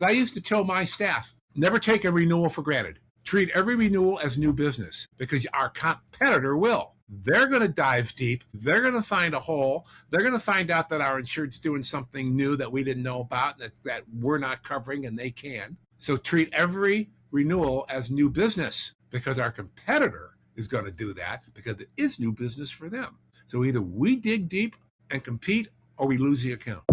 I used to tell my staff, never take a renewal for granted. Treat every renewal as new business because our competitor will. They're going to dive deep. They're going to find a hole. They're going to find out that our insured's doing something new that we didn't know about, that we're not covering, and they can. So treat every renewal as new business because our competitor is going to do that because it is new business for them. So either we dig deep and compete or we lose the account.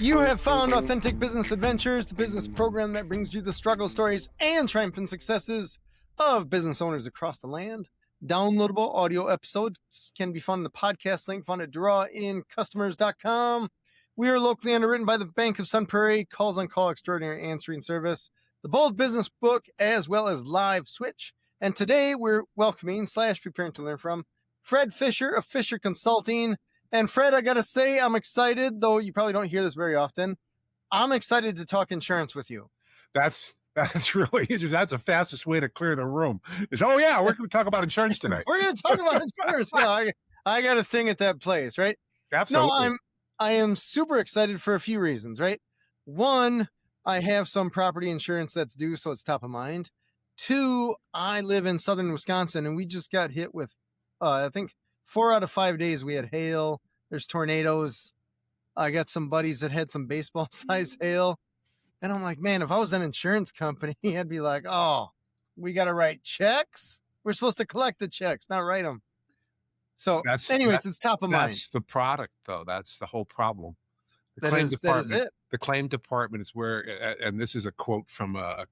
You have found Authentic Business Adventures, the business program that brings you the struggle stories and triumphant successes of business owners across the land. Downloadable audio episodes can be found in the podcast link found at drawInCustomers.com. We are locally underwritten by the Bank of Sun Prairie, Calls on Call Extraordinary Answering Service, the Bold Business Book, as well as Live Switch. And today we're welcoming / preparing to learn from Fred Fisher of Fisher Consulting. And Fred, I got to say, I'm excited, though you probably don't hear this very often. I'm excited to talk insurance with you. That's really interesting. That's the fastest way to clear the room. Is, oh yeah, we're going to talk about insurance tonight. We're going to talk about insurance. Yeah, I got a thing at that place, right? Absolutely. No, I am super excited for a few reasons, right? One, I have some property insurance that's due, so it's top of mind. Two, I live in southern Wisconsin, and we just got hit with, I think, 4 out of 5 days we had hail. There's tornadoes. I got some buddies that had some baseball size hail. And I'm like, man, if I was an insurance company, I'd be like, oh, we got to write checks. We're supposed to collect the checks, not write them. So anyways, it's top of mind. That's the product, though. That's the whole problem. That is it. The claim department is where, and this is a quote from a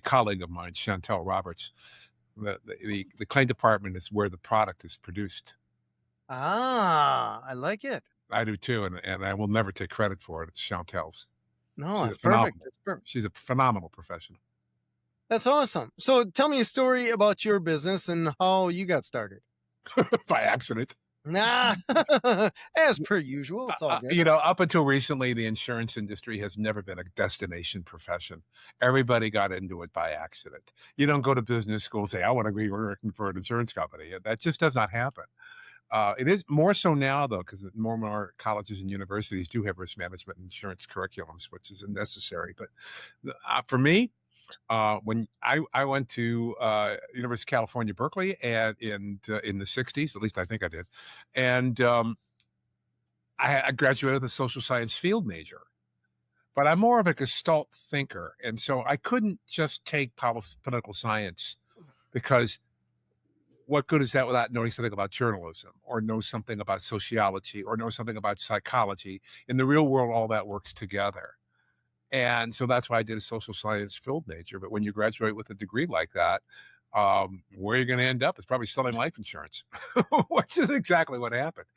colleague of mine, Chantel Roberts. The claim department is where the product is produced. Ah, I like it. I do too, and I will never take credit for it. It's Chantel's. No, it's perfect. It's perfect. She's a phenomenal professional. That's awesome. So tell me a story about your business and how you got started. By accident. Nah, as per usual. It's all good. Up until recently, the insurance industry has never been a destination profession. Everybody got into it by accident. You don't go to business school and say, I want to be working for an insurance company. That just does not happen. It is more so now, though, because more and more colleges and universities do have risk management and insurance curriculums, which is necessary. But for me, when I went to University of California, Berkeley, and in the 60s, at least I think I did, and I graduated with a social science field major. But I'm more of a Gestalt thinker, and so I couldn't just take political science because what good is that without knowing something about journalism or know something about sociology or know something about psychology? In the real world, all that works together. And so that's why I did a social science field major. But when you graduate with a degree like that, where you're going to end up is probably selling life insurance, which is exactly what happened.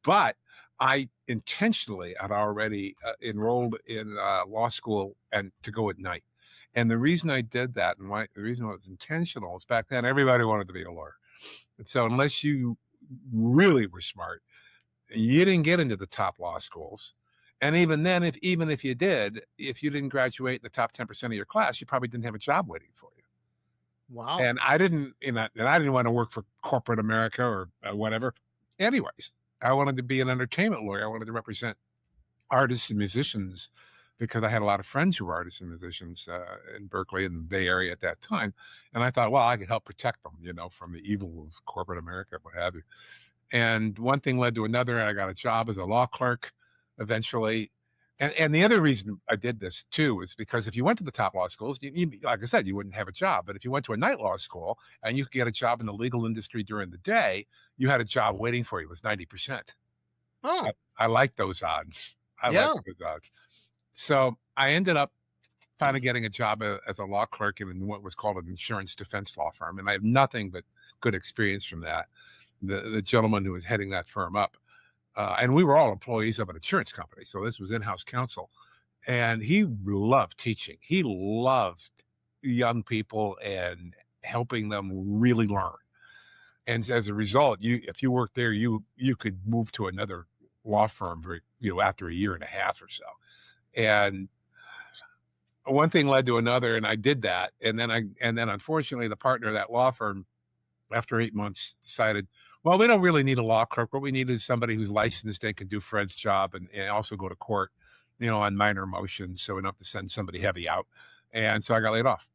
But I intentionally had already enrolled in law school and to go at night. And the reason I did that and the reason it was intentional is back then, everybody wanted to be a lawyer. And so unless you really were smart, you didn't get into the top law schools. And even then, even if you did, if you didn't graduate in the top 10% of your class, you probably didn't have a job waiting for you. Wow. And I didn't want to work for corporate America or whatever. Anyways, I wanted to be an entertainment lawyer. I wanted to represent artists and musicians because I had a lot of friends who were artists and musicians in Berkeley and the Bay Area at that time. And I thought, well, I could help protect them, from the evil of corporate America, what have you. And one thing led to another, and I got a job as a law clerk eventually. And the other reason I did this too is because if you went to the top law schools, you, like I said, you wouldn't have a job. But if you went to a night law school and you could get a job in the legal industry during the day, you had a job waiting for you. It was 90%. Oh, I like those odds. I like those odds. So I ended up finally getting a job as a law clerk in what was called an insurance defense law firm. And I have nothing but good experience from that. The gentleman who was heading that firm up, and we were all employees of an insurance company. So this was in-house counsel. And he loved teaching. He loved young people and helping them really learn. And as a result, if you worked there, you could move to another law firm after a year and a half or so. And one thing led to another, and I did that. And then unfortunately, the partner of that law firm After 8 months, decided, well, we don't really need a law clerk. What we need is somebody who's licensed and can do Fred's job and also go to court, on minor motions. So we don't have to send somebody heavy out. And so I got laid off.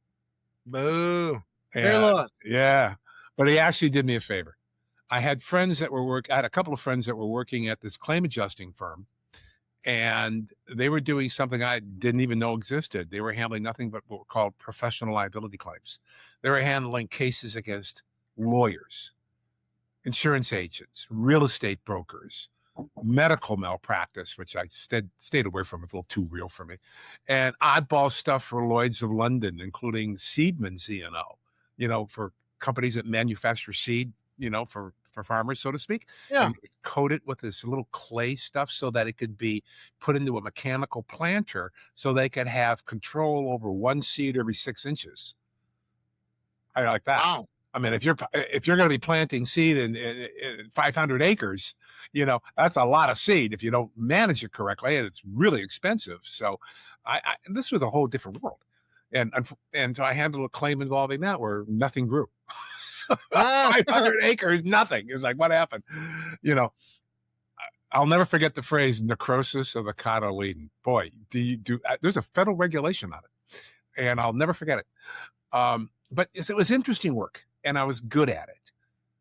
Boo. Fair And loss. yeah, but he actually did me a favor. I had I had a couple of friends that were working at this claim adjusting firm, and they were doing something I didn't even know existed. They were handling nothing but what were called professional liability claims. They were handling cases against lawyers, insurance agents, real estate brokers, medical malpractice, which I stayed away from. It's a little too real for me, and oddball stuff for Lloyd's of London, including Seedman's E&O, for companies that manufacture seed, for farmers, so to speak, Yeah. and coat it with this little clay stuff so that it could be put into a mechanical planter so they could have control over one seed every 6 inches. I like that. Wow. I mean, if you're going to be planting seed in 500 acres, that's a lot of seed if you don't manage it correctly, and it's really expensive. So, this was a whole different world, and so I handled a claim involving that where nothing grew. 500 acres, nothing. It was like, what happened? I'll never forget the phrase necrosis of the cotyledon. Boy, there's a federal regulation on it, and I'll never forget it. But it was interesting work, and I was good at it.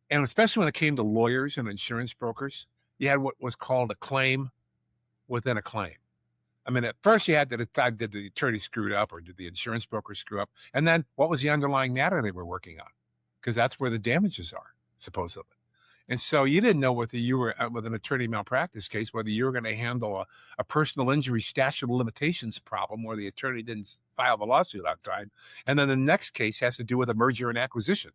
And especially when it came to lawyers and insurance brokers, you had what was called a claim within a claim. I mean, at first you had to decide, did the attorney screw up or did the insurance broker screw up? And then what was the underlying matter they were working on? Because that's where the damages are, supposedly. And so you didn't know whether you were, with an attorney malpractice case, whether you were going to handle a personal injury statute of limitations problem where the attorney didn't file the lawsuit on time. And then the next case has to do with a merger and acquisition.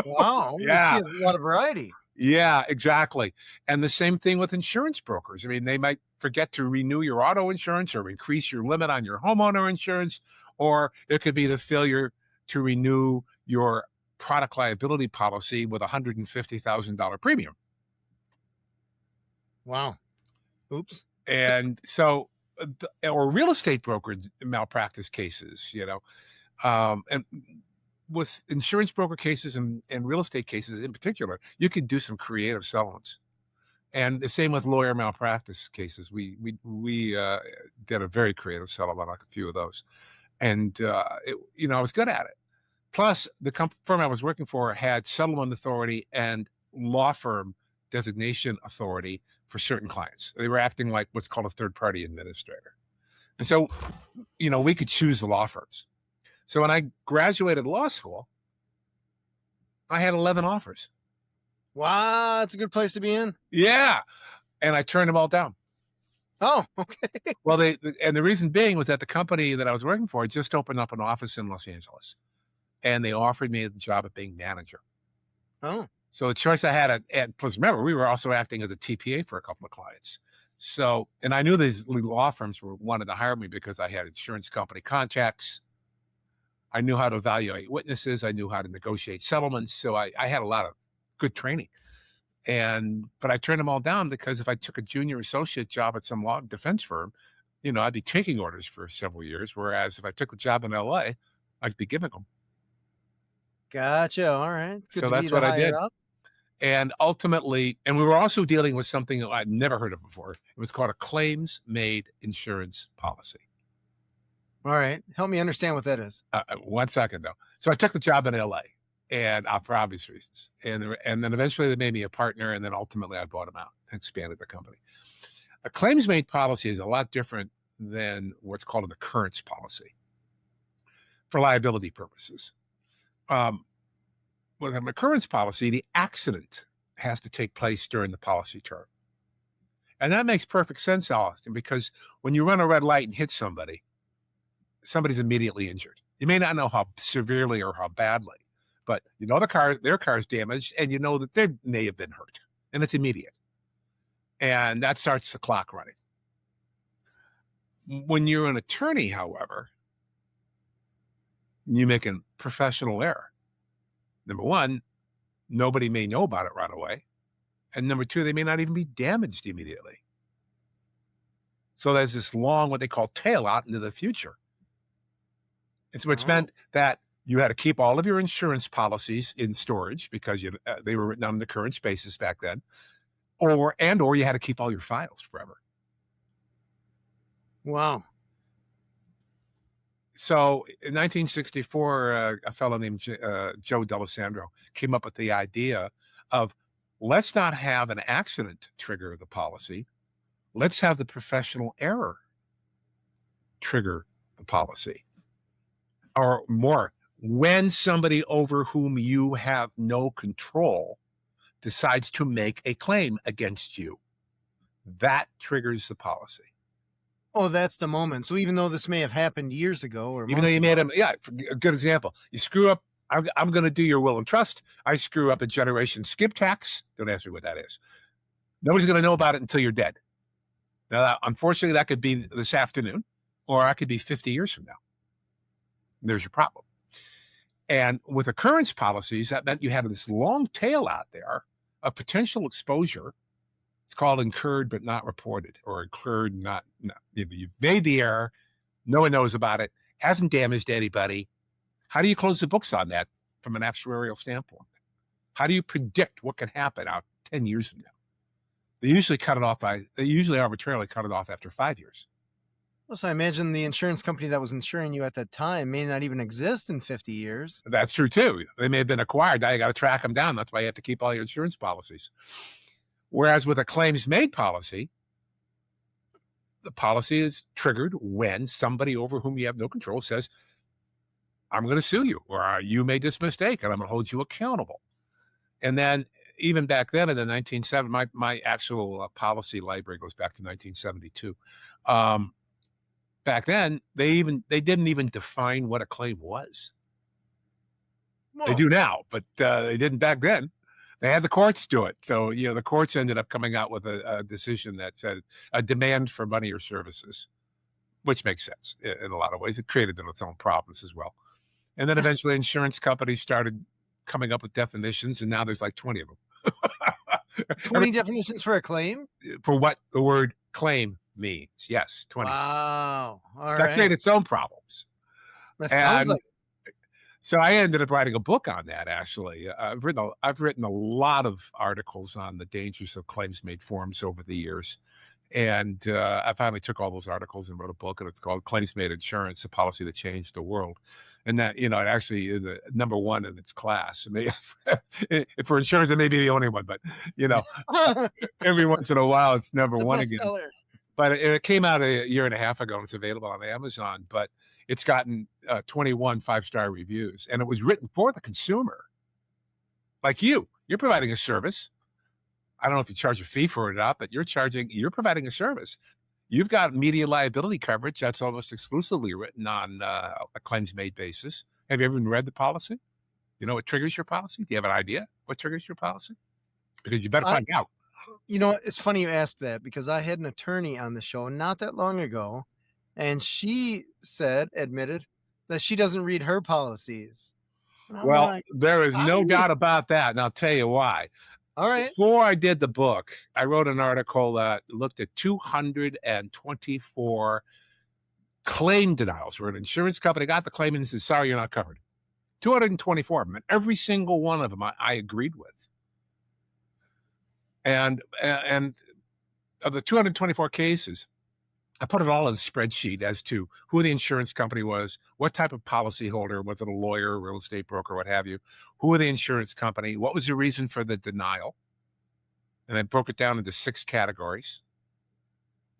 Wow. Yeah. We see a lot of variety. Yeah, exactly. And the same thing with insurance brokers. I mean, they might forget to renew your auto insurance or increase your limit on your homeowner insurance, or it could be the failure to renew your product liability policy with $150,000 premium. Wow. Oops. And so, or real estate broker malpractice cases, and with insurance broker cases and real estate cases in particular, you could do some creative settlements. And the same with lawyer malpractice cases. We did a very creative settlement on a few of those. And, I was good at it. Plus, the firm I was working for had settlement authority and law firm designation authority for certain clients. They were acting like what's called a third-party administrator. And so, we could choose the law firms. So when I graduated law school, I had 11 offers. Wow, that's a good place to be in. Yeah. And I turned them all down. Oh, okay. Well, and the reason being was that the company that I was working for just opened up an office in Los Angeles. And they offered me the job of being manager. Oh. So the choice I had, and plus remember, we were also acting as a TPA for a couple of clients. So, and I knew these law firms wanted to hire me because I had insurance company contacts. I knew how to evaluate witnesses. I knew how to negotiate settlements. So I had a lot of good training. But I turned them all down because if I took a junior associate job at some law defense firm, I'd be taking orders for several years. Whereas if I took the job in LA, I'd be giving them. Gotcha. All right. Good So to be that's the what I higher did. up. And ultimately, and we were also dealing with something I'd never heard of before. It was called a claims-made insurance policy. All right. Help me understand what that is. 1 second, though. So I took the job in LA, and for obvious reasons. And then eventually they made me a partner, and then ultimately I bought them out and expanded the company. A claims-made policy is a lot different than what's called an occurrence policy for liability purposes. With an occurrence policy, the accident has to take place during the policy term. And that makes perfect sense, Austin, because when you run a red light and hit somebody's immediately injured. You may not know how severely or how badly, but their car's damaged, and you know that they may have been hurt, and it's immediate. And that starts the clock running. When you're an attorney, however, you make a professional error. Number one, nobody may know about it right away. And number two, they may not even be damaged immediately. So there's this long, what they call tail out into the future. It's which meant that You had to keep all of your insurance policies in storage because they were written on an occurrence basis back then, or you had to keep all your files forever. Wow. So in 1964, a fellow named Joe D'Alessandro came up with the idea of, let's not have an accident trigger the policy. Let's have the professional error trigger the policy. Or more, when somebody over whom you have no control decides to make a claim against you, that triggers the policy. Oh, that's the moment. So even though this may have happened years ago or Even though you made them, a good example. You screw up, I'm going to do your will and trust. I screw up a generation skip tax. Don't ask me what that is. Nobody's going to know about it until you're dead. Now, unfortunately, that could be this afternoon, or I could be 50 years from now. There's your problem. And with occurrence policies, that meant you had this long tail out there of potential exposure. It's called incurred but not reported, or incurred not. You've made the error. No one knows about it. Hasn't damaged anybody. How do you close the books on that from an actuarial standpoint? How do you predict what can happen out 10 years from now? They usually arbitrarily cut it off after 5 years. Well, so I imagine the insurance company that was insuring you at that time may not even exist in 50 years. That's true too. They may have been acquired. Now you got to track them down. That's why you have to keep all your insurance policies. Whereas with a claims made policy, the policy is triggered when somebody over whom you have no control says, I'm going to sue you, or you made this mistake and I'm going to hold you accountable. And then even back then in the 1970s, my actual policy library goes back to 1972. Back then, they didn't even define what a claim was. Whoa. They do now, but they didn't back then. They had the courts do it. So, the courts ended up coming out with a decision that said a demand for money or services, which makes sense in a lot of ways. It created its own problems as well. And then eventually insurance companies started coming up with definitions, and now there's like 20 of them. 20 definitions for a claim? For what the word claim means. Yes, 20. Wow. All that right. created its own problems. That sounds like. So I ended up writing a book on that, actually. I've written a lot of articles on the dangers of claims-made forms over the years. And I finally took all those articles and wrote a book, and it's called Claims-Made Insurance, a Policy That Changed the World. And that, it actually is the number one in its class. For insurance, it may be the only one, but, every once in a while, it's number one again. Bestseller. But it came out a year and a half ago, and it's available on Amazon. But it's gotten 21 5-star reviews, and it was written for the consumer. Like you're providing a service. I don't know if you charge a fee for it or not, but you're providing a service. You've got media liability coverage that's almost exclusively written on a claims-made basis. Have you ever read the policy? You know what triggers your policy? Do you have an idea what triggers your policy? Because you better find out. It's funny you asked that, because I had an attorney on the show not that long ago, and she admitted that she doesn't read her policies. Well, there is no doubt about that, and I'll tell you why. All right. Before I did the book, I wrote an article that looked at 224 claim denials where an insurance company got the claim and said, sorry, you're not covered. 224 of them, and every single one of them I agreed with. And of the 224 cases, I put it all in a spreadsheet as to who the insurance company was, what type of policyholder, was it a lawyer, real estate broker, what have you, who the insurance company, what was the reason for the denial, and I broke it down into 6 categories.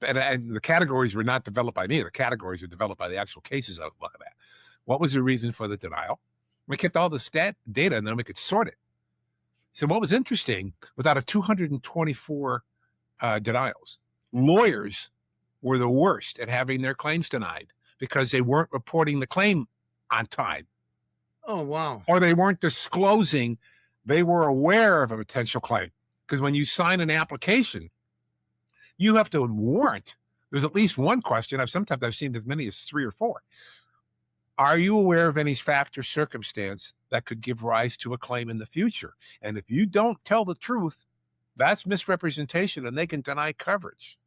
And the categories were not developed by me. The categories were developed by the actual cases I was looking at. What was the reason for the denial? We kept all the data, and then we could sort it. So what was interesting, without a 224 denials, lawyers were the worst at having their claims denied because they weren't reporting the claim on time. Oh, wow. Or they weren't disclosing they were aware of a potential claim. Because when you sign an application, you have to warrant. There's at least one question. Sometimes I've seen as many as 3 or 4. Are you aware of any fact or circumstance that could give rise to a claim in the future? And if you don't tell the truth, that's misrepresentation, and they can deny coverage.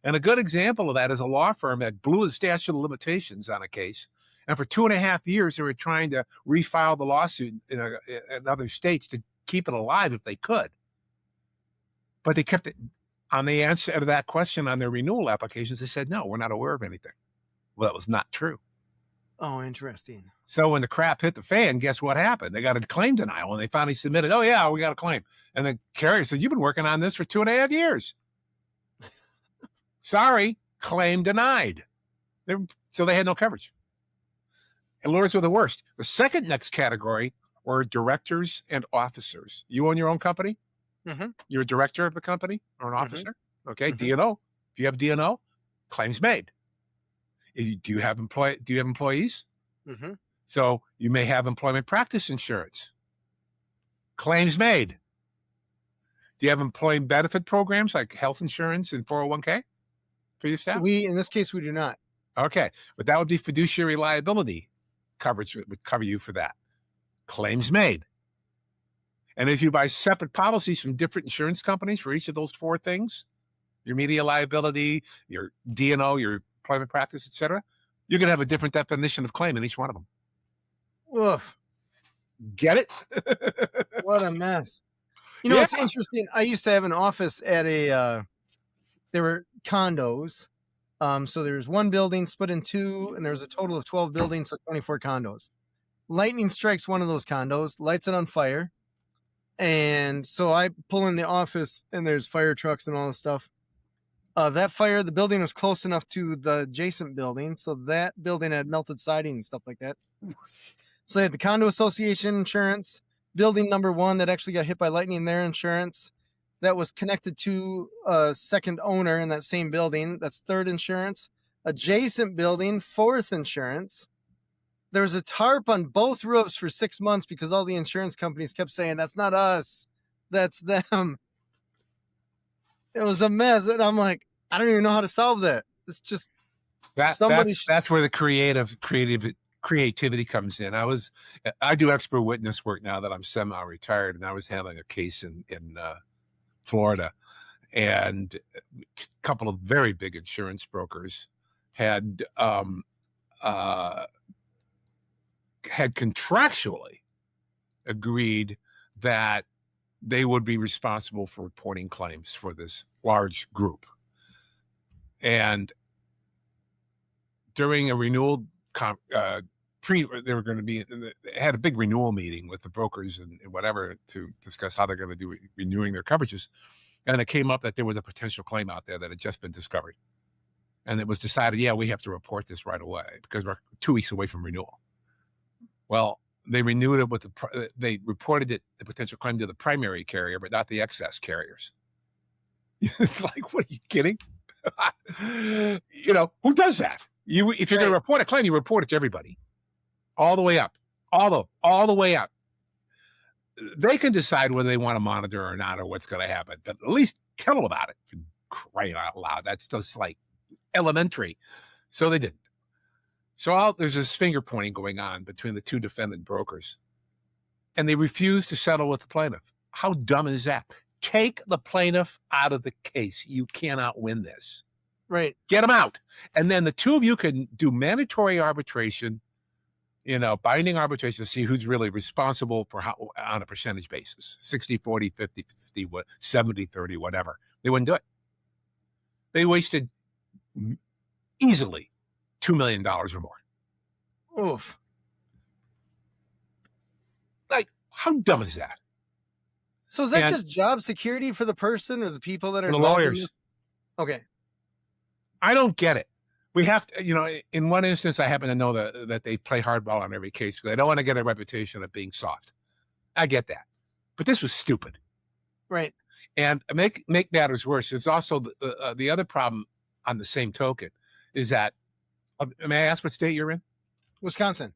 And a good example of that is a law firm that blew the statute of limitations on a case, And for 2.5 years, they were trying to refile the lawsuit in other states to keep it alive if they could. But they kept it on the answer to that question on their renewal applications. They said, no, we're not aware of anything. Well, that was not true. Oh, interesting. So when the crap hit the fan, guess what happened? They got a claim denial when they finally submitted. Oh, yeah, we got a claim. And the carrier said, you've been working on this for 2.5 years. Sorry, claim denied. So they had no coverage. And lawyers were the worst. The second next category were directors and officers. You own your own company? Mm-hmm. You're a director of the company or an officer? Okay, Mhm. D&O. If you have D&O, claims made. Do you have employees? Mm-hmm. So you may have employment practice insurance. Claims made. Do you have employee benefit programs like health insurance and 401k for your staff? In this case, we do not. Okay, but that would be fiduciary liability coverage would cover you for that. Claims made. And if you buy separate policies from different insurance companies for each of those 4 things, your media liability, your D&O, your employment practice, etc., you're going to have a different definition of claim in each one of them. Oof. Get it? What a mess. You know, Yeah. it's interesting. I used to have an office at there were condos. So there's one building split in 2, and there's a total of 12 buildings, so 24 condos. Lightning strikes one of those condos, lights it on fire. And so I pull in the office, and there's fire trucks and all this stuff. That fire, the building was close enough to the adjacent building, so that building had melted siding and stuff like that. So they had the condo association insurance, building number 1 that actually got hit by lightning, their insurance. That was connected to a second owner in that same building. That's 3rd insurance. Adjacent building, 4th insurance. There was a tarp on both roofs for 6 months because all the insurance companies kept saying, that's not us, that's them. It was a mess. And I'm like, I don't even know how to solve that. It's just that's where the creativity comes in. I do expert witness work now that I'm semi-retired, and I was handling a case in Florida, and a couple of very big insurance brokers had contractually agreed that they would be responsible for reporting claims for this large group. And during a renewal they were going to be had a big renewal meeting with the brokers and whatever to discuss how they're going to do renewing their coverages. And it came up that there was a potential claim out there that had just been discovered. And it was decided, yeah, we have to report this right away because we're 2 weeks away from renewal. Well, they renewed it they reported the potential claim to the primary carrier, but not the excess carriers. Like, what, are you kidding? Who does that? If you're going to report a claim, you report it to everybody, all the way up, all the way up. They can decide whether they want to monitor or not, or what's going to happen, but at least tell them about it. For crying out loud, that's just like elementary. So they didn't. So there's this finger pointing going on between the 2 defendant brokers, and they refuse to settle with the plaintiff. How dumb is that? Take the plaintiff out of the case. You cannot win this. Right. Get them out. And then the 2 of you can do mandatory arbitration, binding arbitration to see who's really responsible for how on a percentage basis, 60-40, 50-50, 70-30, whatever. They wouldn't do it. They wasted easily $2 million or more. Oof. Like, how dumb is that? So is that just job security for the person or the people that are the lawyers? Okay. I don't get it. We have to, in one instance, I happen to know that they play hardball on every case because they don't want to get a reputation of being soft. I get that. But this was stupid. Right. And make matters worse, there's also the other problem on the same token is that, may I ask what state you're in? Wisconsin.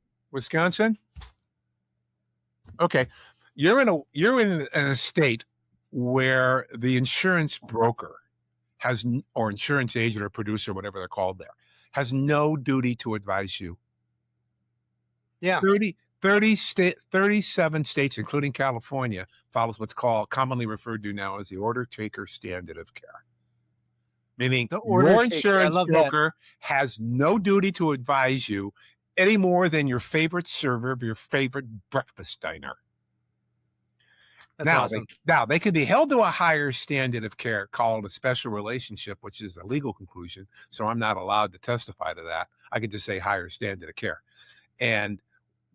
Okay. You're in a state where the insurance broker or insurance agent or producer, whatever they're called there, has no duty to advise you. Yeah. 37 states, including California, follows what's commonly referred to now as the order taker standard of care. Meaning your insurance broker has no duty to advise you any more than your favorite server of your favorite breakfast diner. That's awesome. Now, they can be held to a higher standard of care called a special relationship, which is a legal conclusion. So I'm not allowed to testify to that. I could just say higher standard of care. And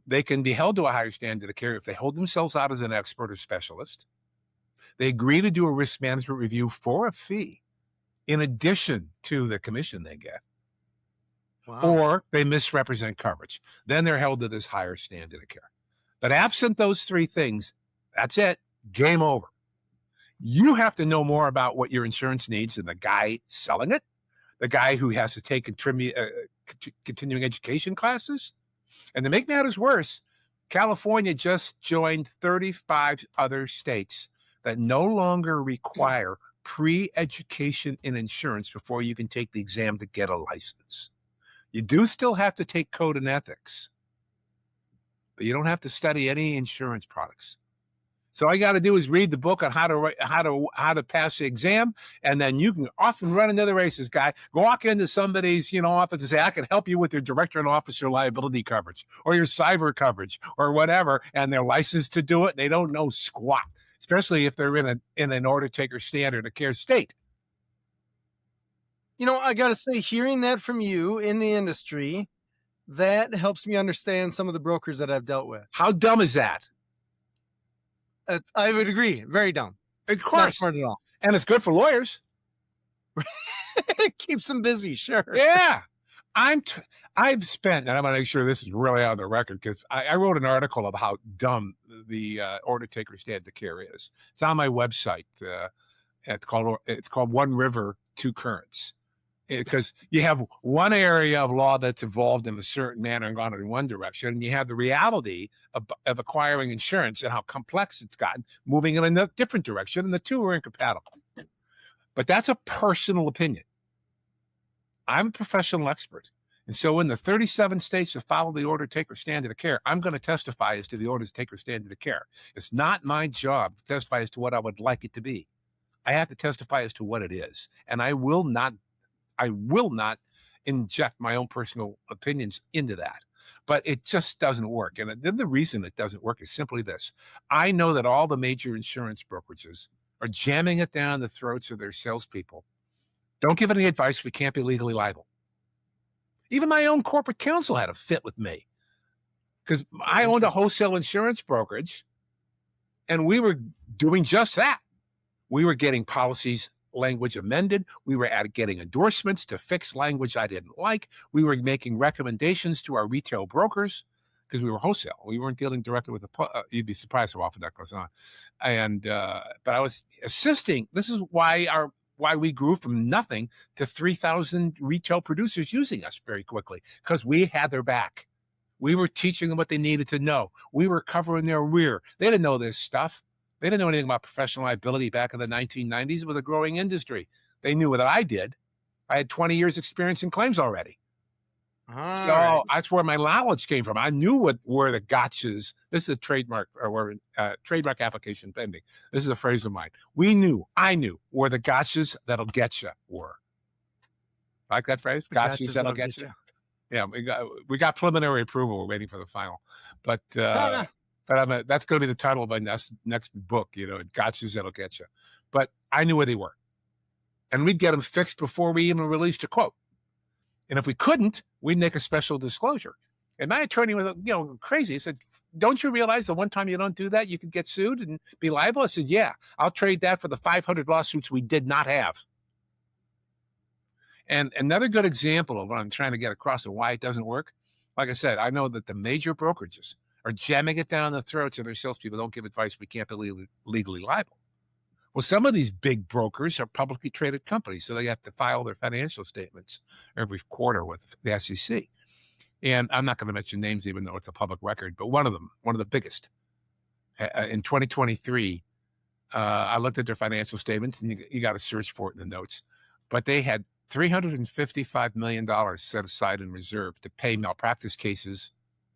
they can be held to a higher standard of care if they hold themselves out as an expert or specialist. They agree to do a risk management review for a fee in addition to the commission they get. Wow. Or they misrepresent coverage. Then they're held to this higher standard of care. But absent those three things, that's it. Game over. You have to know more about what your insurance needs than the guy selling it, the guy who has to take continuing education classes. And to make matters worse, California just joined 35 other states that no longer require pre-education in insurance before you can take the exam to get a license. You do still have to take code and ethics, but you don't have to study any insurance products. So all you got to do is read the book on how to pass the exam, and then you can off and run into the races, guy. Walk into somebody's office and say, "I can help you with your director and officer liability coverage, or your cyber coverage, or whatever," and they're licensed to do it. They don't know squat, especially if they're in an order taker standard of care state. I got to say, hearing that from you in the industry, that helps me understand some of the brokers that I've dealt with. How dumb is that? I would agree. Very dumb. Of course. Not smart at all. And it's good for lawyers. It keeps them busy, sure. Yeah. I've spent, and I'm going to make sure this is really on the record, because I wrote an article of how dumb the order taker standard of care is. It's on my website. It's called One River, Two Currents. Because you have one area of law that's evolved in a certain manner and gone in one direction, and you have the reality of acquiring insurance and how complex it's gotten, moving in a different direction, and the two are incompatible. But that's a personal opinion. I'm a professional expert. And so in the 37 states that follow the order taker standard of care, I'm going to testify as to the order taker standard of care. It's not my job to testify as to what I would like it to be. I have to testify as to what it is. And I will not inject my own personal opinions into that. But it just doesn't work. And the reason it doesn't work is simply this. I know that all the major insurance brokerages are jamming it down the throats of their salespeople. Don't give any advice. We can't be legally liable. Even my own corporate counsel had a fit with me because I owned a wholesale insurance brokerage, and we were doing just that. We were getting policies language amended. We were getting endorsements to fix language I didn't like. We were making recommendations to our retail brokers because we were wholesale. We weren't dealing directly with you'd be surprised how often that goes on. And but I was assisting. This is why we grew from nothing to 3,000 retail producers using us very quickly, because we had their back. We were teaching them what they needed to know. We were covering their rear. They didn't know this stuff. They didn't know anything about professional liability back in the 1990s. It was a growing industry. They knew what I did. I had 20 years experience in claims already. That's where my knowledge came from. I knew what were the gotchas. This is a trademark trademark application pending. This is a phrase of mine. I knew where the gotchas that'll get you were. Like that phrase? Gotchas that'll get you. Yeah, we got preliminary approval. We're waiting for the final. But that's going to be the title of my next book, gotchas that'll get you. But I knew where they were. And we'd get them fixed before we even released a quote. And if we couldn't, we'd make a special disclosure. And my attorney was, crazy. He said, "Don't you realize that one time you don't do that, you could get sued and be liable?" I said, "Yeah, I'll trade that for the 500 lawsuits we did not have." And another good example of what I'm trying to get across and why it doesn't work, like I said, I know that the major brokerages are jamming it down the throats of their salespeople. Don't give advice. We can't be legally liable. Well, some of these big brokers are publicly traded companies, so they have to file their financial statements every quarter with the SEC. And I'm not going to mention names, even though it's a public record, but one of the biggest, in 2023, I looked at their financial statements, and you got to search for it in the notes, but they had $355 million set aside in reserve to pay malpractice cases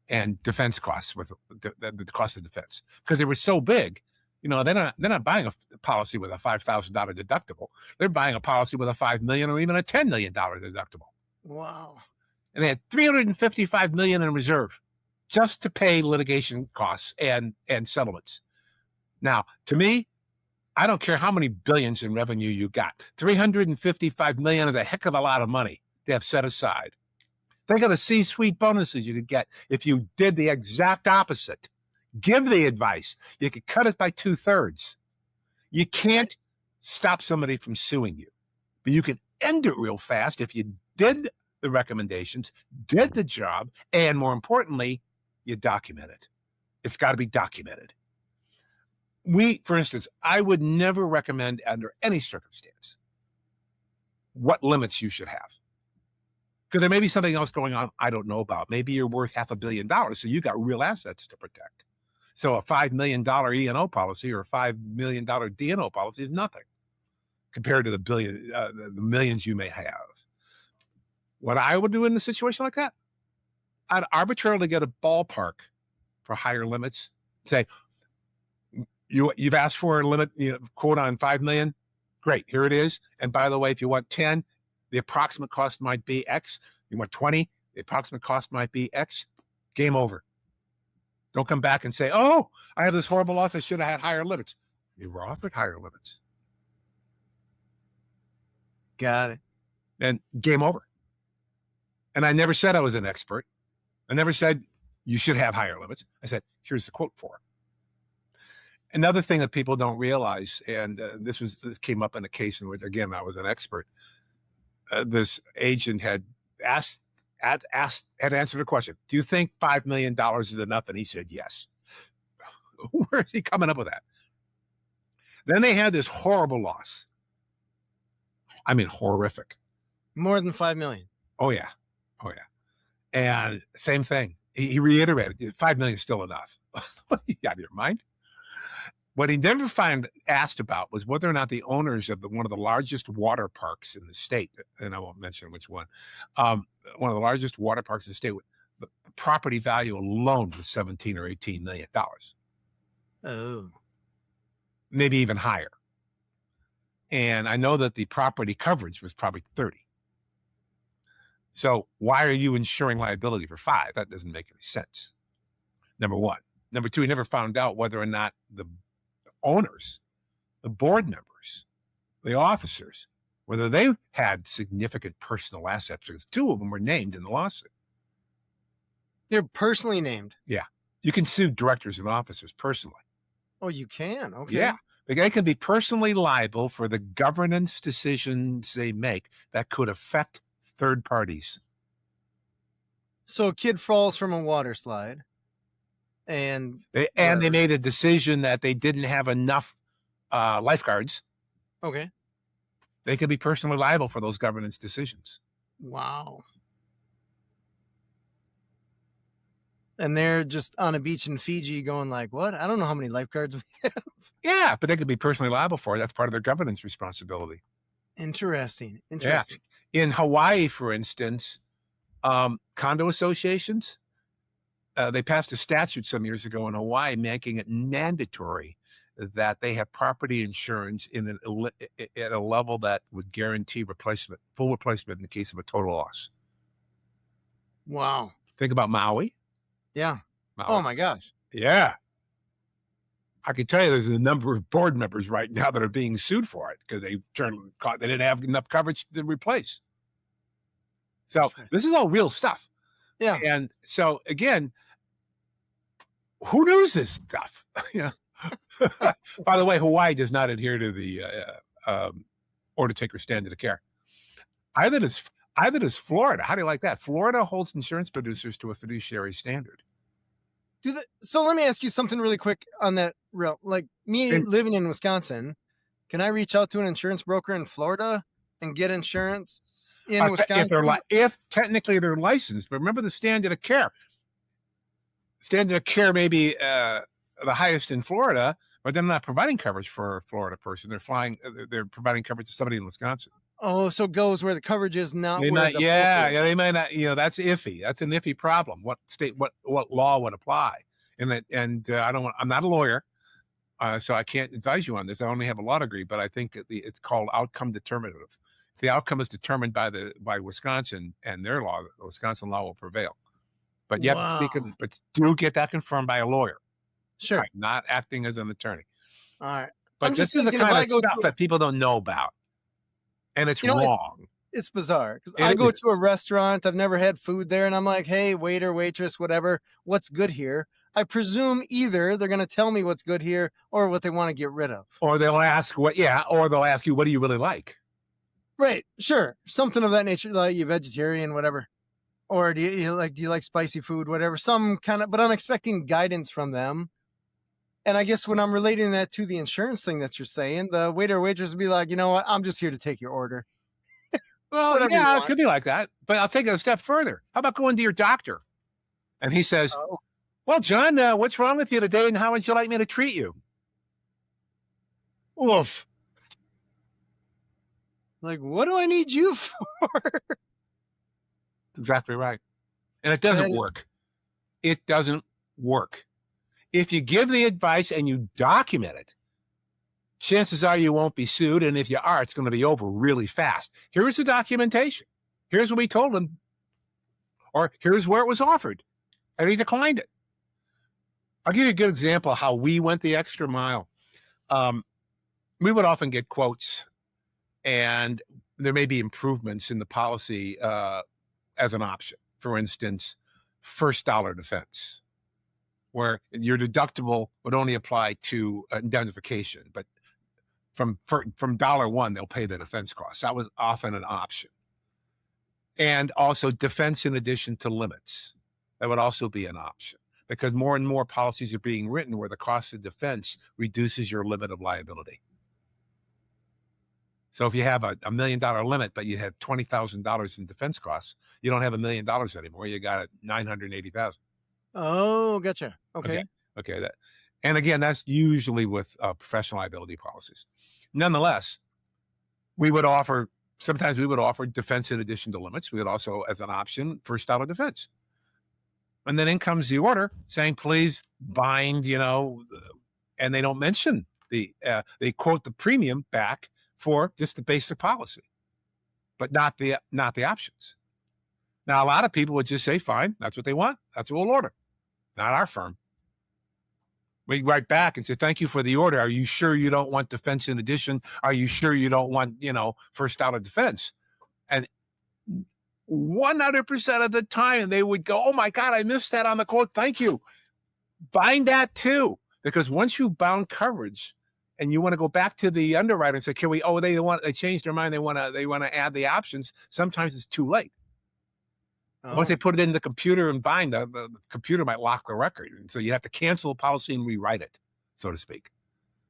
and defense costs with the cost of defense, because they were so big. They're not buying a policy with a $5,000 deductible. They're buying a policy with a $5 million or even a $10 million deductible. Wow. and they had $355 million in reserve just to pay litigation costs and settlements. Now, to me, I don't care how many billions in revenue you got. $355 million is a heck of a lot of money to have set aside. Think of the C-suite bonuses you could get if you did the exact opposite. Give the advice. You could cut it by 2/3. You can't stop somebody from suing you, but you can end it real fast if you did the recommendations, did the job, and more importantly, you document it. It's got to be documented. For instance, I would never recommend under any circumstance what limits you should have. Because there may be something else going on I don't know about. Maybe you're worth $500 million, so you got real assets to protect. So a $5 million E&O policy or a $5 million D&O policy is nothing compared to the millions you may have. What I would do in a situation like that, I'd arbitrarily get a ballpark for higher limits. Say, you've asked for a limit, quote on 5 million. Great, here it is. And by the way, if you want 10, the approximate cost might be X. You want 20, the approximate cost might be X. Game over. Don't come back and say, oh, I have this horrible loss. I should have had higher limits. You were offered higher limits. Got it. And game over. And I never said I was an expert. I never said you should have higher limits. I said, here's the quote for it. Another thing that people don't realize, and this came up in a case in which, again, I was an expert. This agent had answered a question. Do you think $5 million is enough? And he said, yes. Where is he coming up with that? Then they had this horrible loss. I mean, horrific. More than 5 million. Oh, yeah. Oh, yeah. And same thing. He reiterated, 5 million is still enough. You out of your mind? What he never asked about was whether or not the owners of one of the largest water parks in the state, and I won't mention which one of the largest water parks in the state, the property value alone was $17 or $18 million. Oh. Maybe even higher. And I know that the property coverage was probably 30. So why are you insuring liability for 5? That doesn't make any sense. Number one. Number two, he never found out whether or not the owners, the board members, the officers, whether they had significant personal assets, because 2 of them were named in the lawsuit. They're personally named? Yeah. You can sue directors and officers personally. Oh, you can? Okay. Yeah. They can be personally liable for the governance decisions they make that could affect third parties. So a kid falls from a water slide. And they made a decision that they didn't have enough lifeguards. Okay. They could be personally liable for those governance decisions. Wow. And they're just on a beach in Fiji going like, what? I don't know how many lifeguards we have. Yeah, but they could be personally liable for it. That's part of their governance responsibility. Interesting. Yeah. In Hawaii, for instance, condo associations, they passed a statute some years ago in Hawaii making it mandatory that they have property insurance at a level that would guarantee full replacement in the case of a total loss. Wow. Think about Maui. Yeah. Maui. Oh my gosh. Yeah. I can tell you there's a number of board members right now that are being sued for it because they didn't have enough coverage to replace. So this is all real stuff. Yeah. And so again, who knows this stuff? By the way, Hawaii does not adhere to the order taker standard of care. Either does Florida. How do you like that? Florida holds insurance producers to a fiduciary standard. So let me ask you something really quick on that. Like me living in Wisconsin, can I reach out to an insurance broker in Florida and get insurance in Wisconsin? If technically they're licensed, but remember the standard of care. Standard of care may be the highest in Florida, but they're not providing coverage for a Florida person. They're providing coverage to somebody in Wisconsin. Oh, so it goes where the coverage is not. They might not. That's iffy. That's an iffy problem. What law would apply? I'm not a lawyer, so I can't advise you on this. I only have a law degree, but I think it's called outcome determinative. The outcome is determined by Wisconsin and their law. The Wisconsin law will prevail. But you have to speak, Wow. but do get that confirmed by a lawyer. I'm Sure. not acting as an attorney. All right. I'm But just this is the thinking if kind I of go stuff to, that people don't know about, and it's you know, wrong. it's bizarre because It I go to a is. restaurant. I've never had food there, and I'm like, "Hey, waiter, waitress, whatever, what's good here?" I presume either they're going to tell me what's good here or what they want to get rid of. Or they'll ask or they'll ask you, what do you really like? Right? Sure, something of that nature. Like you vegetarian, whatever, or do you like spicy food, whatever, some kind of. But I'm expecting guidance from them. And I guess when I'm relating that to the insurance thing that you're saying, the waiter or waitress would be like, you know what, I'm just here to take your order, Well, whatever you yeah, it want. could be like that. But I'll take it a step further. How about going to your doctor? And he says, Oh, well, John, what's wrong with you today, and how would you like me to treat you? oof. Like, what do I need you for? That's exactly right. And it That doesn't is, work. It doesn't work. If you give the advice and you document it, chances are you won't be sued. And if you are, it's going to be over really fast. Here's the documentation. Here's what we told him, or here's where it was offered. And he declined it. I'll give you a good example of how we went the extra mile. We would often get quotes, and there may be improvements in the policy as an option. For instance, first dollar defense, where your deductible would only apply to indemnification, but from dollar one, they'll pay the defense costs. That was often an option. And also defense in addition to limits. That would also be an option, because more and more policies are being written where the cost of defense reduces your limit of liability. So if you have a $1 million limit, but you had $20,000 in defense costs, you don't have $1 million anymore. You got it 980,000. oh, gotcha. Okay. Okay. Okay. And again, that's usually with professional liability policies. Nonetheless, sometimes we would offer defense in addition to limits. We would also, as an option, first dollar defense. And then in comes the order saying, please bind, and they don't mention they quote the premium back for just the basic policy, but not the options. Now, a lot of people would just say, fine, that's what they want. That's what we'll order. Not our firm. We write back and say, thank you for the order. Are you sure you don't want defense in addition? Are you sure you don't want, first dollar defense? And 100% of the time they would go, oh my God, I missed that on the quote. Thank you. Bind that too. Because once you bound coverage and you want to go back to the underwriter and say, they changed their mind. They want to add the options. Sometimes it's too late. Once they Oh, put it in the computer and bind, the computer might lock the record. And so you have to cancel the policy and rewrite it, so to speak.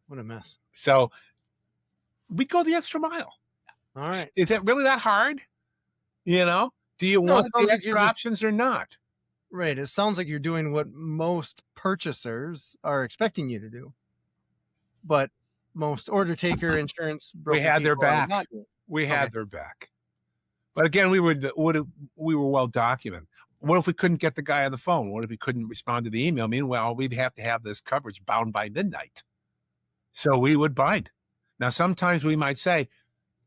what a mess. So we go the extra mile. All right. Is it really that hard? Do you No, it want sounds the like you're extra just options or not? right. It sounds like you're doing what most purchasers are expecting you to do, but most order taker, insurance We broker had their people are back. not doing. We Okay. had their back. But again, we were well documented. What if we couldn't get the guy on the phone? What if he couldn't respond to the email? Meanwhile, we'd have to have this coverage bound by midnight. So we would bind. Now, sometimes we might say,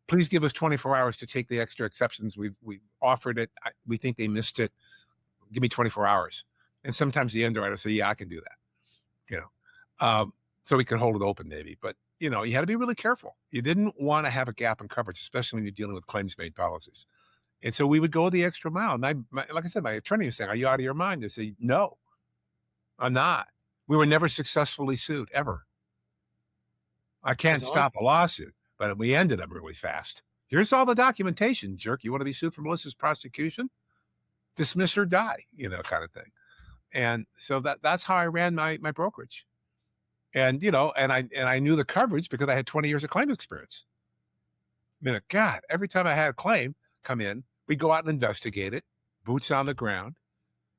please give us 24 hours to take the extra exceptions. We've offered it. We think they missed it. Give me 24 hours. And sometimes the underwriter say, yeah, I can do that. So we could hold it open maybe. But, you had to be really careful. You didn't want to have a gap in coverage, especially when you're dealing with claims-made policies. And so we would go the extra mile. And like I said, my attorney was saying, are you out of your mind? I say, no, I'm not. We were never successfully sued, ever. I can't That's awesome. stop a lawsuit, but we ended them really fast. Here's all the documentation, jerk. You want to be sued for malicious prosecution? Dismiss or die, kind of thing. And so that's how I ran my brokerage. And, and I knew the coverage because I had 20 years of claim experience. God, every time I had a claim come in, we'd go out and investigate it, boots on the ground.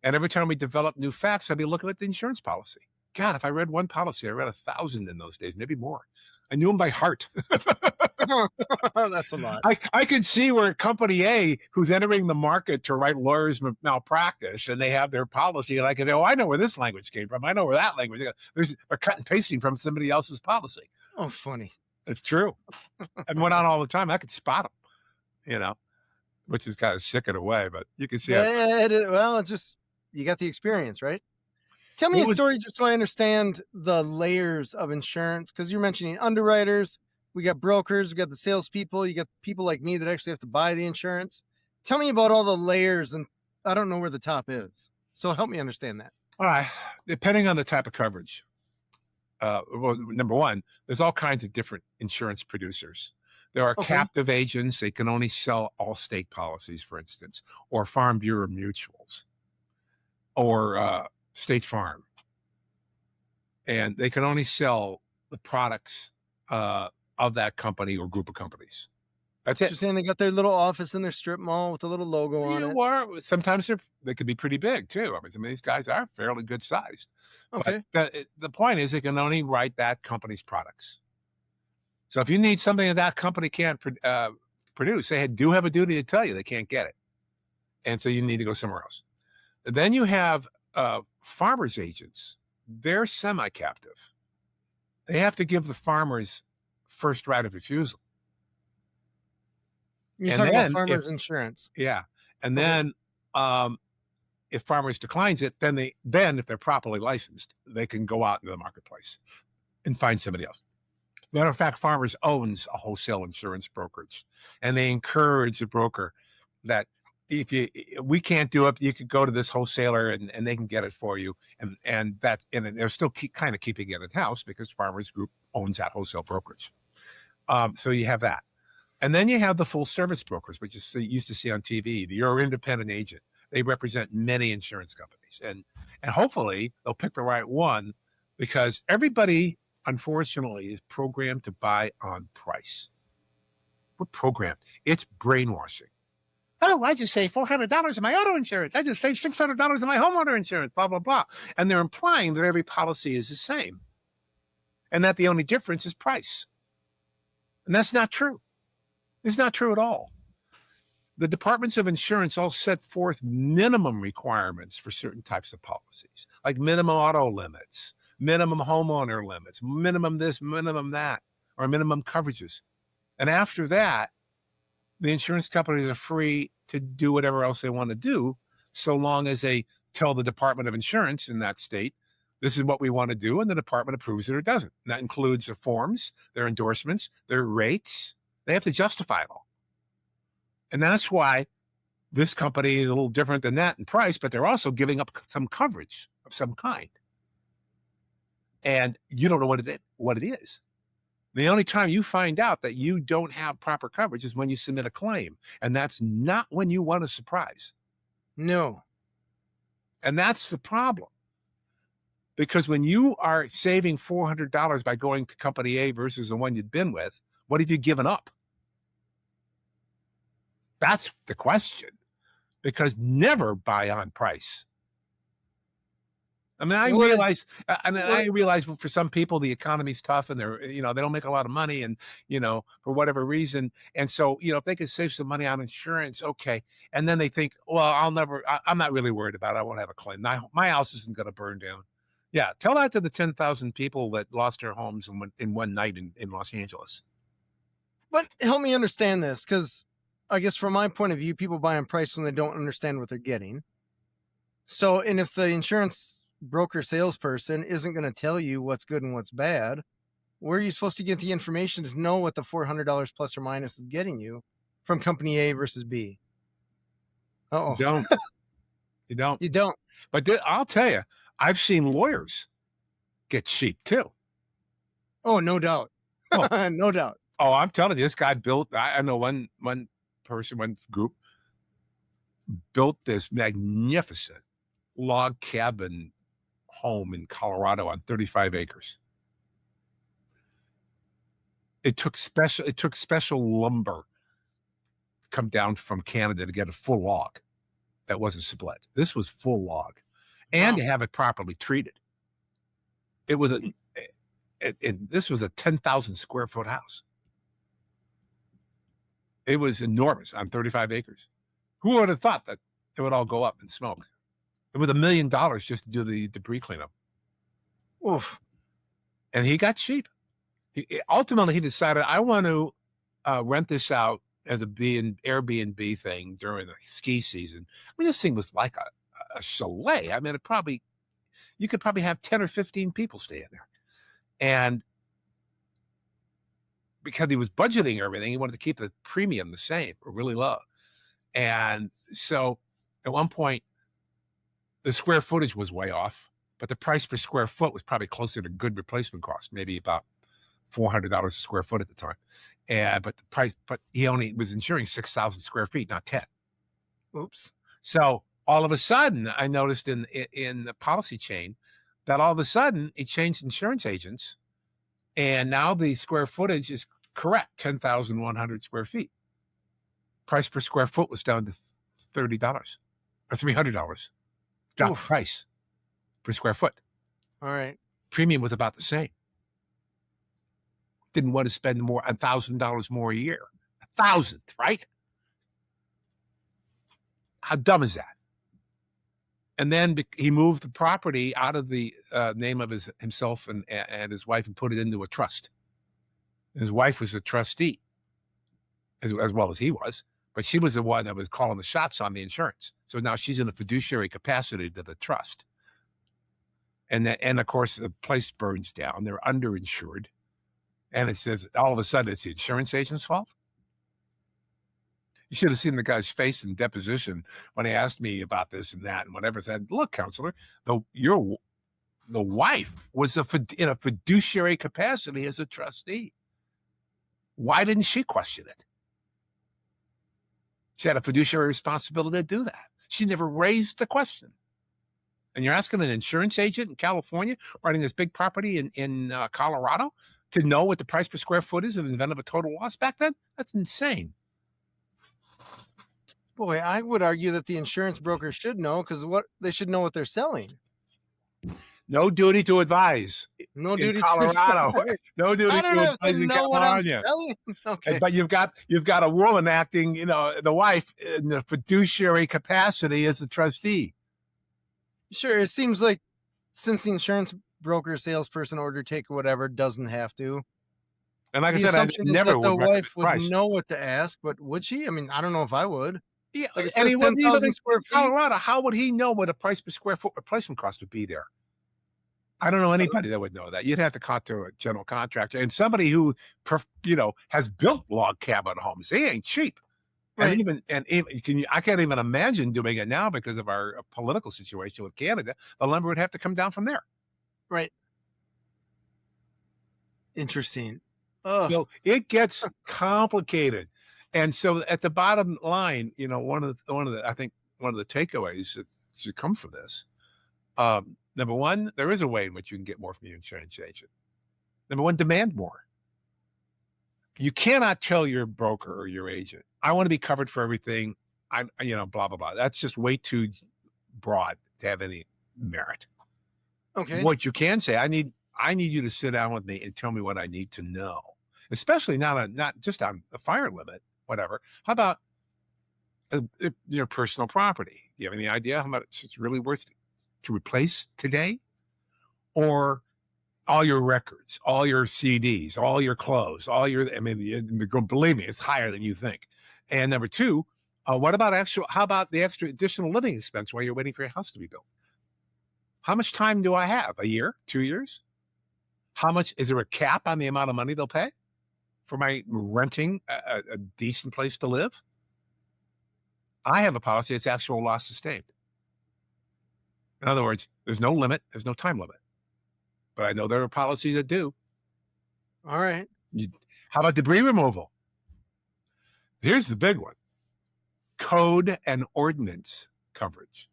And every time we developed new facts, I'd be looking at the insurance policy. God, if I read one policy, I read 1,000 in those days, maybe more. I knew them by heart. That's a lot. I could see where company A, who's entering the market to write lawyers malpractice, and they have their policy, and I could say, oh, I know where this language came from. I know where that language. They're cut and pasting from somebody else's policy. Oh, funny. It's true. I went on all the time. I could spot them. you know, which is kind of sick in a way, but you can see how Well, it's just you got the experience, right? Tell me it a was. story just so I understand the layers of insurance, because you're mentioning underwriters, we got brokers, we got the salespeople, you got people like me that actually have to buy the insurance. Tell me about all the layers, and I don't know where the top is. So help me understand that. All right, depending on the type of coverage. Well, number one, there's all kinds of different insurance producers. There are Okay. captive agents. They can only sell Allstate policies, for instance, or Farm Bureau mutuals, or State Farm. And they can only sell the products of that company or group of companies. That's it. Just saying they got their little office in their strip mall with a little logo on it. Or sometimes they could be pretty big too. I mean, these guys are fairly good sized. But Okay. the point is, they can only write that company's products. So if you need something that that company can't produce, they do have a duty to tell you they can't get it, and so you need to go somewhere else. Then you have farmers agents. They're semi-captive. They have to give the farmers first right of refusal. You're And talking about then if farmers insurance. yeah, and Okay. then if farmers declines it, then if they're properly licensed, they can go out into the marketplace and find somebody else. Matter of fact, Farmers owns a wholesale insurance brokerage, and they encourage the broker that we can't do it, you could go to this wholesaler and they can get it for you, and they're still kind of keeping it in house because Farmers Group owns that wholesale brokerage. So you have that. And then you have the full service brokers, which you used to see on TV. You're an independent agent. They represent many insurance companies, and hopefully they'll pick the right one, because everybody, unfortunately, is programmed to buy on price. We're programmed. It's brainwashing. Oh, I just saved $400 in my auto insurance. I just saved $600 in my homeowner insurance, blah, blah, blah. And they're implying that every policy is the same and that the only difference is price. And that's not true. It's not true at all. The departments of insurance all set forth minimum requirements for certain types of policies, like minimum auto limits, minimum homeowner limits, minimum this, minimum that, or minimum coverages. And after that, the insurance companies are free to do whatever else they want to do, so long as they tell the Department of Insurance in that state, this is what we want to do, and the department approves it or doesn't. And that includes their forms, their endorsements, their rates. They have to justify it all. And that's why this company is a little different than that in price, but they're also giving up some coverage of some kind. And you don't know what it is. The only time you find out that you don't have proper coverage is when you submit a claim. And that's not when you want a surprise. No. And that's the problem. Because when you are saving $400 by going to company A versus the one you'd been with, what have you given up? That's the question. Because never buy on price. I mean, I realize for some people the economy's tough and they don't make a lot of money, and for whatever reason, and so if they can save some money on insurance, okay, and then they think, well, I'm not really worried about it. I won't have a claim. My house isn't going to burn down. Yeah, tell that to the 10,000 people that lost their homes in one night in Los Angeles. But help me understand this, because I guess from my point of view, people buy on price when they don't understand what they're getting. So, and if the insurance broker salesperson isn't going to tell you what's good and what's bad, where are you supposed to get the information to know what the $400 plus or minus is getting you from company A versus B? You don't. You don't. But I'll tell you, I've seen lawyers get cheap too. Oh, no doubt. Oh. No doubt. Oh, I'm telling you, this guy built, I know one person, one group built this magnificent log cabin home in Colorado on 35 acres. It took special lumber to come down from Canada to get a full log that wasn't split. This was full log, and to have it properly treated. It was this was a 10,000 square foot house. It was enormous on 35 acres. Who would have thought that it would all go up in smoke? It was $1 million just to do the debris cleanup. Oof. And he got cheap. Ultimately, he decided, I want to rent this out as a Airbnb thing during the ski season. I mean, this thing was like a chalet. I mean, you could probably have 10 or 15 people staying there. And because he was budgeting everything, he wanted to keep the premium the same or really low. And so at one point, the square footage was way off, but the price per square foot was probably closer to good replacement cost, maybe about $400 a square foot at the time. But he only was insuring 6,000 square feet, not 10. Oops. So all of a sudden, I noticed in the policy chain that all of a sudden it changed insurance agents, and now the square footage is correct, 10,100 square feet. Price per square foot was down to $30 or $300. Drop the price per square foot. All right. Premium was about the same. Didn't want to spend more, $1,000 more a year. 1,000, right? How dumb is that? And then he moved the property out of the name of himself and his wife and put it into a trust. His wife was a trustee, as well as he was, but she was the one that was calling the shots on the insurance. So now she's in a fiduciary capacity to the trust. And of course, the place burns down. They're underinsured. And it says, all of a sudden, it's the insurance agent's fault. You should have seen the guy's face in deposition when he asked me about this and that and whatever. I said, look, counselor, the wife was in a fiduciary capacity as a trustee. Why didn't she question it? She had a fiduciary responsibility to do that. She never raised the question. And you're asking an insurance agent in California running this big property in Colorado to know what the price per square foot is in the event of a total loss back then? That's insane. Boy, I would argue that the insurance broker should know, because they should know what they're selling. No duty to advise. No in duty Colorado. to No duty I don't to have advise to in know what I'm California. selling. Okay. But you've got a woman acting, the wife in the fiduciary capacity as a trustee. Sure, it seems like since the insurance broker, salesperson, order taker, whatever, doesn't have to. And like The I said, I assumption is never that the would recommend wife would price. know what to ask, but would she? I mean, I don't know if I would. Yeah, Like it and he says wasn't even 10,000 in square feet. Colorado. How would he know what a price per square foot replacement cost would be there? I don't know anybody that would know that. You'd have to talk to a general contractor and somebody who, has built log cabin homes. They ain't cheap. Right. I can't even imagine doing it now because of our political situation with Canada. The lumber would have to come down from there. Right. Interesting. Ugh. So it gets complicated. And so at the bottom line, one of the takeaways that should come from this, number one, there is a way in which you can get more from your insurance agent. Number one, demand more. You cannot tell your broker or your agent, I want to be covered for everything. Blah, blah, blah. That's just way too broad to have any merit. Okay. What you can say, I need you to sit down with me and tell me what I need to know, especially not just on the fire limit, whatever. How about your personal property? Do you have any idea how much it's really worth to replace today? Or all your records, all your CDs, all your clothes, believe me, it's higher than you think. And number two, how about the extra additional living expense while you're waiting for your house to be built? How much time do I have? A year? 2 years? How much, is there a cap on the amount of money they'll pay for my renting a decent place to live? I have a policy that's actual loss sustained. In other words, there's no limit, there's no time limit. But I know there are policies that do. All right. How about debris removal? Here's the big one. Code and ordinance coverage.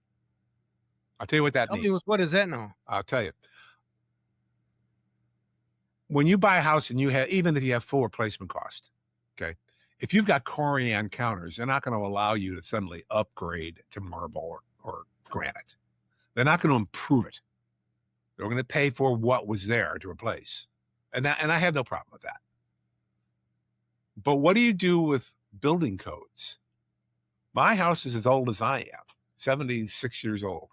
I'll tell you what that Help me means. with what does that know? I'll tell you. When you buy a house and even if you have full replacement cost, okay, if you've got Corian counters, they're not going to allow you to suddenly upgrade to marble or granite. They're not going to improve it. They're going to pay for what was there to replace. And I have no problem with that. But what do you do with building codes? My house is as old as I am, 76 years old.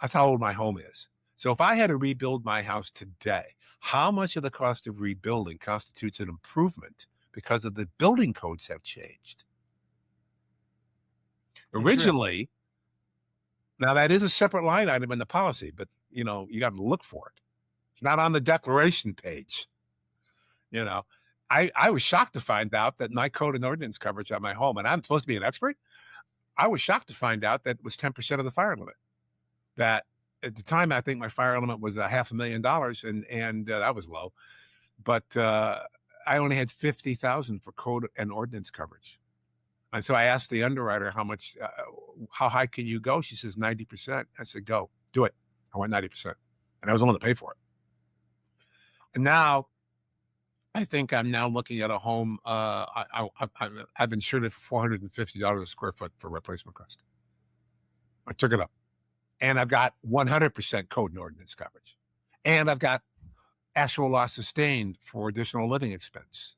That's how old my home is. So if I had to rebuild my house today, how much of the cost of rebuilding constitutes an improvement because of the building codes have changed. Interesting. Originally, now that is a separate line item in the policy, but you got to look for it. It's not on the declaration page. I was shocked to find out that my code and ordinance coverage on my home, and I'm supposed to be an expert. I was shocked to find out that it was 10% of the fire limit. That at the time, I think my fire limit was $500,000, and that was low. But I only had 50,000 for code and ordinance coverage. And so I asked the underwriter how high can you go? She says 90%. I said, go, do it. I went 90%, and I was willing to pay for it. And now, I think I'm now looking at a home. I've insured it for $450 a square foot for replacement cost. I took it up, and I've got 100% code and ordinance coverage, and I've got actual loss sustained for additional living expense,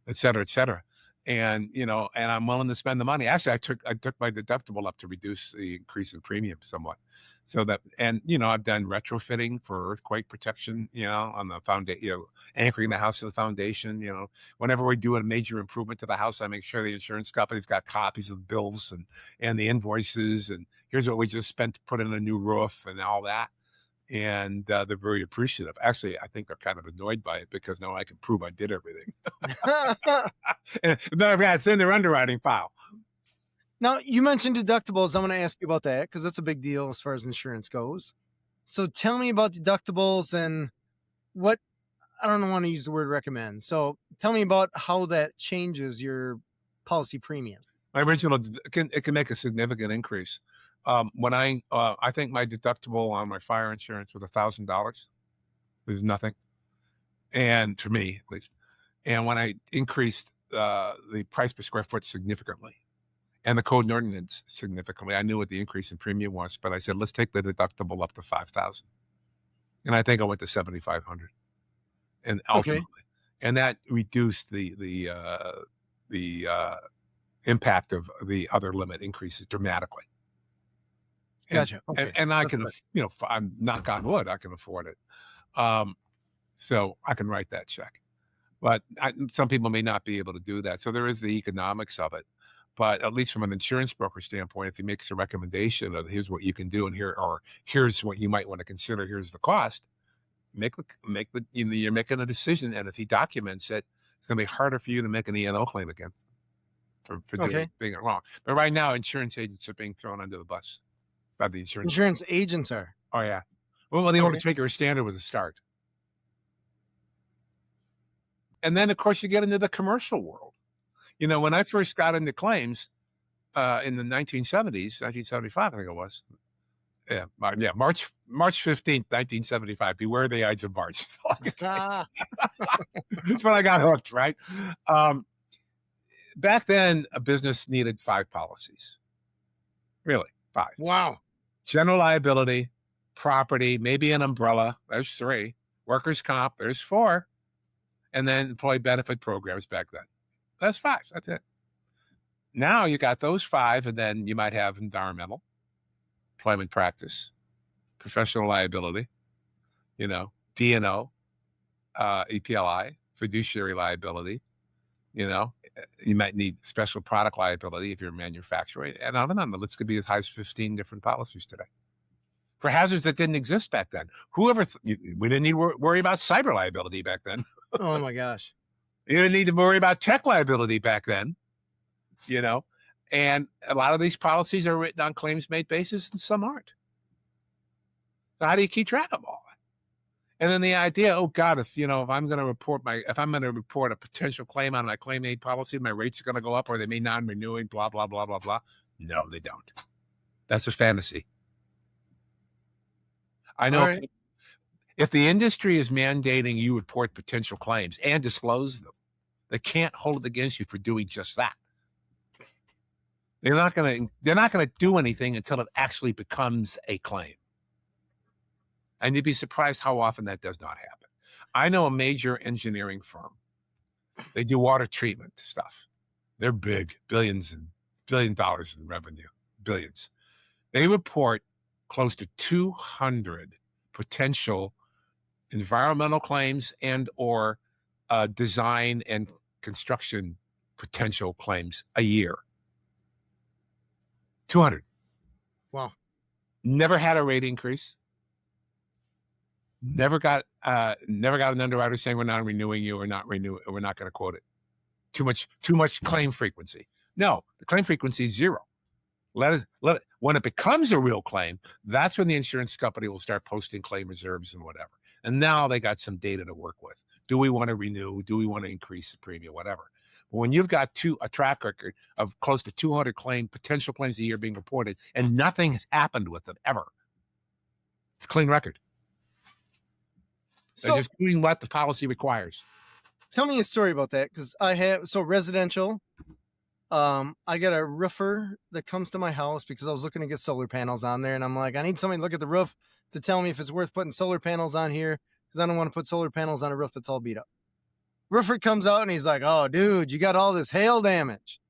et cetera, et cetera. And and I'm willing to spend the money. Actually, I took my deductible up to reduce the increase in premium somewhat. So that, and I've done retrofitting for earthquake protection, on the foundation, anchoring the house to the foundation. Whenever we do a major improvement to the house, I make sure the insurance company's got copies of the bills and the invoices, and here's what we just spent to put in a new roof and all that. And they're very appreciative. Actually, I think they're kind of annoyed by it because now I can prove I did everything. And it's in their underwriting file. Now, you mentioned deductibles. I'm going to ask you about that because that's a big deal as far as insurance goes. So tell me about deductibles and what, I don't want to use the word recommend. So tell me about how that changes your policy premium. My original, it can make a significant increase. When I think my deductible on my fire insurance was $1,000. It was nothing. And for me, at least. And when I increased the price per square foot significantly, and the code and ordinance significantly, I knew what the increase in premium was, but I said, let's take the deductible up to $5,000. And I think I went to $7,500. And ultimately, and that reduced the impact of the other limit increases dramatically. Gotcha. Okay. And I can, I'm knock on wood, I can afford it. So I can write that check. But some people may not be able to do that. So there is the economics of it. But at least from an insurance broker standpoint, if he makes a recommendation of here's what you can do, and here's what you might want to consider, here's the cost, you're making a decision. And if he documents it, it's going to be harder for you to make an E&O claim against him for being it wrong. But right now, insurance agents are being thrown under the bus by the insurance agents are. Oh yeah. Well, the order taker standard was a start. And then, of course, you get into the commercial world. When I first got into claims in the 1970s, 1975, I think it was. Yeah, March 15th, 1975. Beware the Ides of March. That's when I got hooked, right? Back then, a business needed 5 policies. Really, 5. Wow. General liability, property, maybe an umbrella. There's 3. Workers' comp. There's 4. And then employee benefit programs back then. That's 5. That's it. Now you got those 5, and then you might have environmental, employment practice, professional liability, D&O, EPLI, fiduciary liability. You might need special product liability if you're manufacturing, and on and on. The list could be as high as 15 different policies today for hazards that didn't exist back then. We didn't need to worry about cyber liability back then. Oh my gosh. You didn't need to worry about tech liability back then, and a lot of these policies are written on claims-made basis and some aren't. So how do you keep track of all that? And then the idea, oh God, if I'm going to report a potential claim on my claim-made policy, my rates are going to go up or they may non-renewing, blah, blah, blah, blah, blah. No, they don't. That's a fantasy. I know. Right. If the industry is mandating you report potential claims and disclose them, they can't hold it against you for doing just that. They're not going to do anything until it actually becomes a claim. And you'd be surprised how often that does not happen. I know a major engineering firm. They do water treatment stuff. They're big, $billion in revenue, billions. They report close to 200 potential environmental claims and or design and construction potential claims a year. 200. Wow. Never had a rate increase. Never got an underwriter saying we're not renewing you or we're not going to quote it. Too much claim frequency. No, the claim frequency is 0. When it becomes a real claim, that's when the insurance company will start posting claim reserves and whatever. And now they got some data to work with. Do we want to renew? Do we want to increase the premium? Whatever. But when you've got a track record of close to 200 potential claims a year being reported, and nothing has happened with them ever, it's a clean record. They're just doing what the policy requires. Tell me a story about that, because residential. I got a roofer that comes to my house because I was looking to get solar panels on there, and I'm like, I need somebody to look at the roof to tell me if it's worth putting solar panels on here, because I don't want to put solar panels on a roof that's all beat up. Roofer comes out and he's like, oh, dude, you got all this hail damage.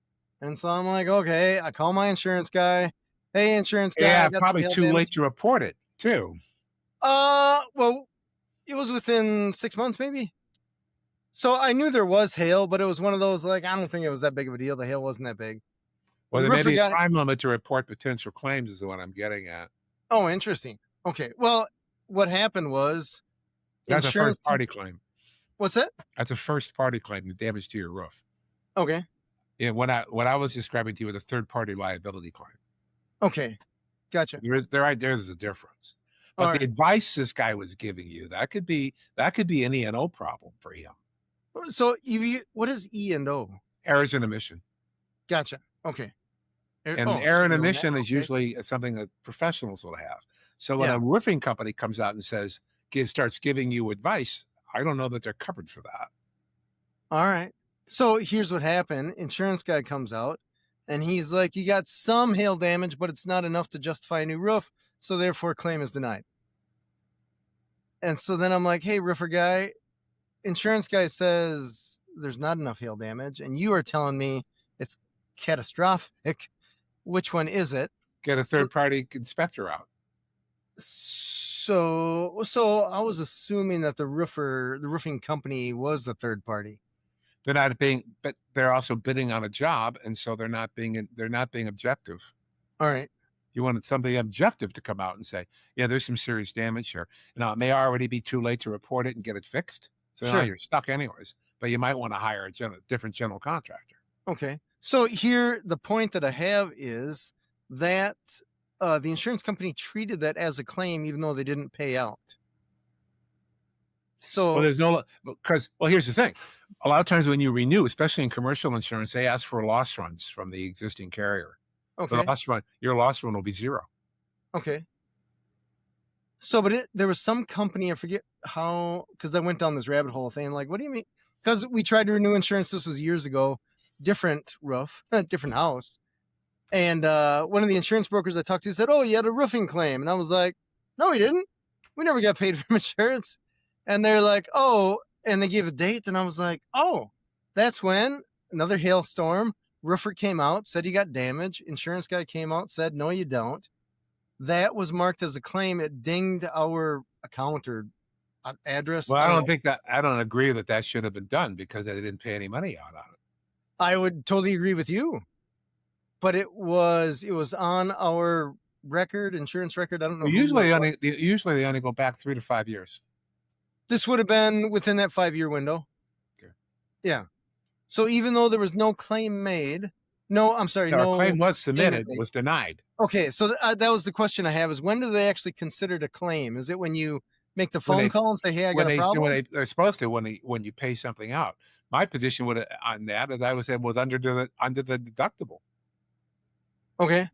And so I'm like, okay. I call my insurance guy. Hey, insurance guy. Yeah, probably too late to report it, too. Well, it was within 6 months, maybe. So I knew there was hail, but it was one of those, like, I don't think it was that big of a deal. The hail wasn't that big. Well, there may be a time limit to report potential claims is what I'm getting at. Oh, interesting. Okay. Well, what happened was... That's a first-party claim. What's that? That's a first-party claim, the damage to your roof. Okay. Yeah, what I was describing to you was a third-party liability claim. Okay. Gotcha. There's a difference. But the advice this guy was giving you, that could be an E&O problem for him. So what is E&O? Errors in emission. Gotcha. Okay. And error in emission is usually something that professionals will have. So when a roofing company comes out and starts giving you advice, I don't know that they're covered for that. All right. So here's what happened. Insurance guy comes out and he's like, you got some hail damage, but it's not enough to justify a new roof. So therefore claim is denied. And so then I'm like, hey, roofer guy, insurance guy says there's not enough hail damage. And you are telling me it's catastrophic. Which one is it? Get a third party inspector out. So I was assuming that the roofing company was the third party. But they're also bidding on a job, and so they're not being objective. All right. You wanted somebody objective to come out and say, yeah, there's some serious damage here. Now, it may already be too late to report it and get it fixed. So now you're stuck anyways. But you might want to hire a different general contractor. Okay. So here, the point that I have is that the insurance company treated that as a claim, even though they didn't pay out. So here's the thing. A lot of times when you renew, especially in commercial insurance, they ask for loss runs from the existing carrier. Okay. Your loss run will be 0. Okay. So, but there was some company, I forget how, because I went down this rabbit hole thing. Like, what do you mean? Because we tried to renew insurance. This was years ago. Different roof, different house. And one of the insurance brokers I talked to said, oh, you had a roofing claim. And I was like, no, we didn't. We never got paid from insurance. And they're like, oh, and they gave a date. And I was like, oh, that's when another hailstorm. Roofer came out, said he got damage. Insurance guy came out, said, no, you don't. That was marked as a claim. It dinged our account or address. Well, I don't agree that should have been done because they didn't pay any money out on it. I would totally agree with you. But it was on our record, insurance record. I don't know. Usually they only go back 3 to 5 years. This would have been within that 5-year window. Okay. Yeah. So even though there was no claim made, no claim was submitted, was denied. Okay, so that was the question I have: is when do they actually consider it a claim? Is it when you make the phone call and say, "Hey, I got a problem"? They're supposed to when you pay something out. My position on that, as I was saying, was under the deductible. Okay.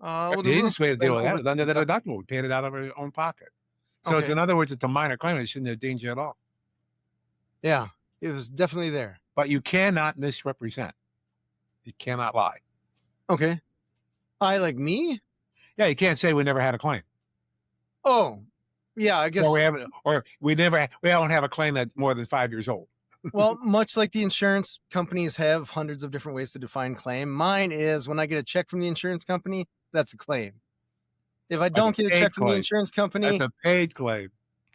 The easiest way to deal with that is under the deductible. We paid it out of our own pocket. So in other words, it's a minor claim. It shouldn't have dinged you at all. Yeah, it was definitely there. But you cannot misrepresent. You cannot lie. Okay. Like me? Yeah, you can't say we never had a claim. Oh, yeah, I guess. We don't have a claim that's more than 5 years old. Well, much like the insurance companies have hundreds of different ways to define claim, mine is when I get a check from the insurance company, that's a claim. If I don't get a check from the insurance company, that's a paid claim.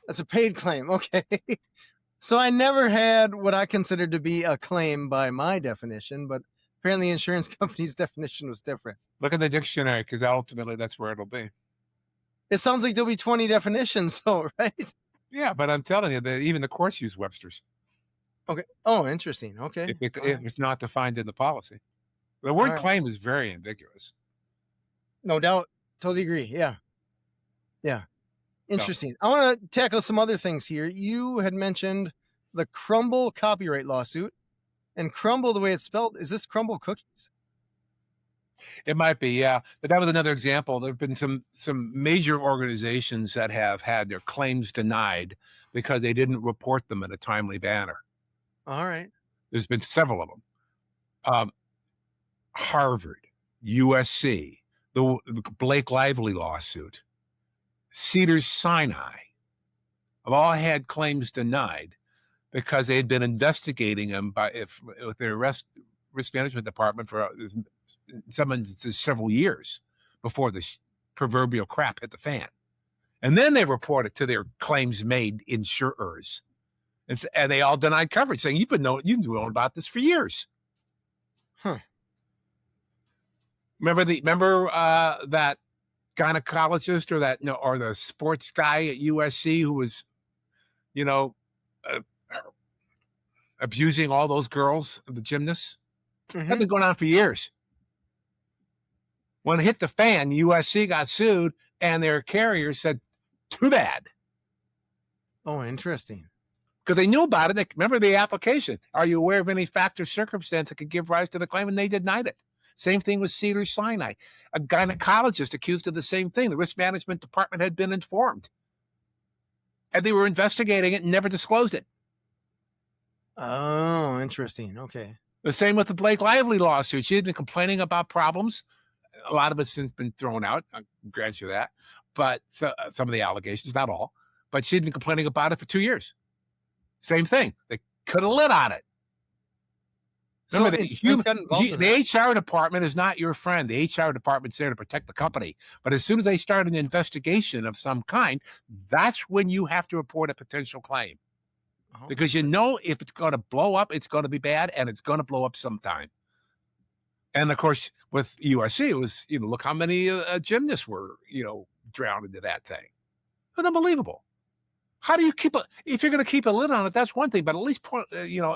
That's a paid claim. Okay. So I never had what I considered to be a claim by my definition, but apparently insurance company's definition was different. Look at the dictionary, because ultimately that's where it'll be. It sounds like there'll be 20 definitions, though, right? Yeah, but I'm telling you that even the courts use Webster's Okay. Oh, interesting. Okay. if All right. it's not defined in the policy. The All word right. claim is very ambiguous. No doubt. Totally agree. Yeah. Yeah. So, Interesting. I want to tackle some other things here. You had mentioned the Crumble copyright lawsuit, and Crumble, the way it's spelled, is this Crumble cookies? it might be, yeah. But that was another example. There have been some major organizations that have had their claims denied because they didn't report them in a timely manner. All right. There's been several of them. Harvard, USC, the Blake Lively lawsuit, Cedars-Sinai have all had claims denied because they had been investigating them with their risk management department for some instances several years before the proverbial crap hit the fan. And then they reported to their claims made insurers. And they all denied coverage, saying, you've known about this for years. Huh. Remember that gynecologist or the sports guy at USC who was, abusing all those girls, the gymnasts? Mm-hmm. That's been going on for years. When it hit the fan, USC got sued, and their carrier said, too bad. Oh, interesting. Because they knew about it. Remember the application. Are you aware of any fact or circumstance that could give rise to the claim? And they denied it. Same thing with Cedars-Sinai. A gynecologist accused of the same thing. The risk management department had been informed. And they were investigating it and never disclosed it. Oh, interesting. Okay. The same with the Blake Lively lawsuit. She had been complaining about problems. A lot of it's since been thrown out. I grant you that. But some of the allegations, not all. But she had been complaining about it for 2 years. Same thing. They could have lit on it. Remember, the HR department is not your friend. The HR department's there to protect the company. But as soon as they start an investigation of some kind, that's when you have to report a potential claim. Because if it's going to blow up, it's going to be bad, and it's going to blow up sometime. And of course, with USC, it was, look how many gymnasts were, drowned into that thing. It's unbelievable. How do you if you're going to keep a lid on it, that's one thing, but at least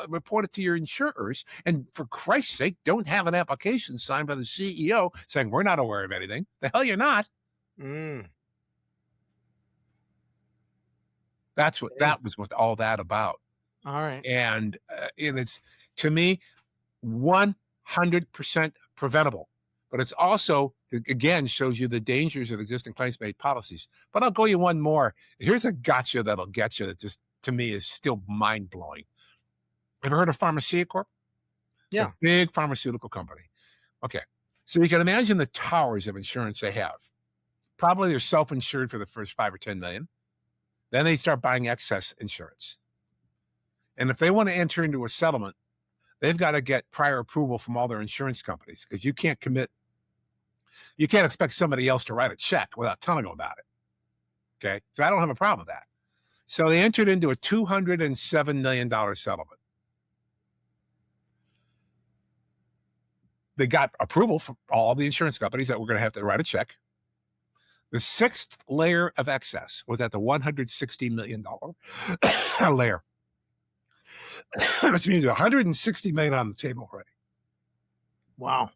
report it to your insurers. And for Christ's sake, don't have an application signed by the CEO saying, we're not aware of anything. The hell you're not. That was what all that about. All right. And it's, to me, 100% preventable. But it's also, again, shows you the dangers of existing claims-made policies. But I'll go you one more. Here's a gotcha that'll get you that just, to me, is still mind-blowing. Ever heard of Pharmacia? Yeah. A big pharmaceutical company. Okay. So you can imagine the towers of insurance they have. Probably they're self-insured for the first 5 or 10 million. Then they start buying excess insurance. And if they want to enter into a settlement, they've got to get prior approval from all their insurance companies, because you can't expect somebody else to write a check without telling them about it. Okay. So I don't have a problem with that. So they entered into a $207 million settlement. They got approval from all the insurance companies that were going to have to write a check. The sixth layer of excess was at the $160 million layer. Which means $160 million on the table already. Wow.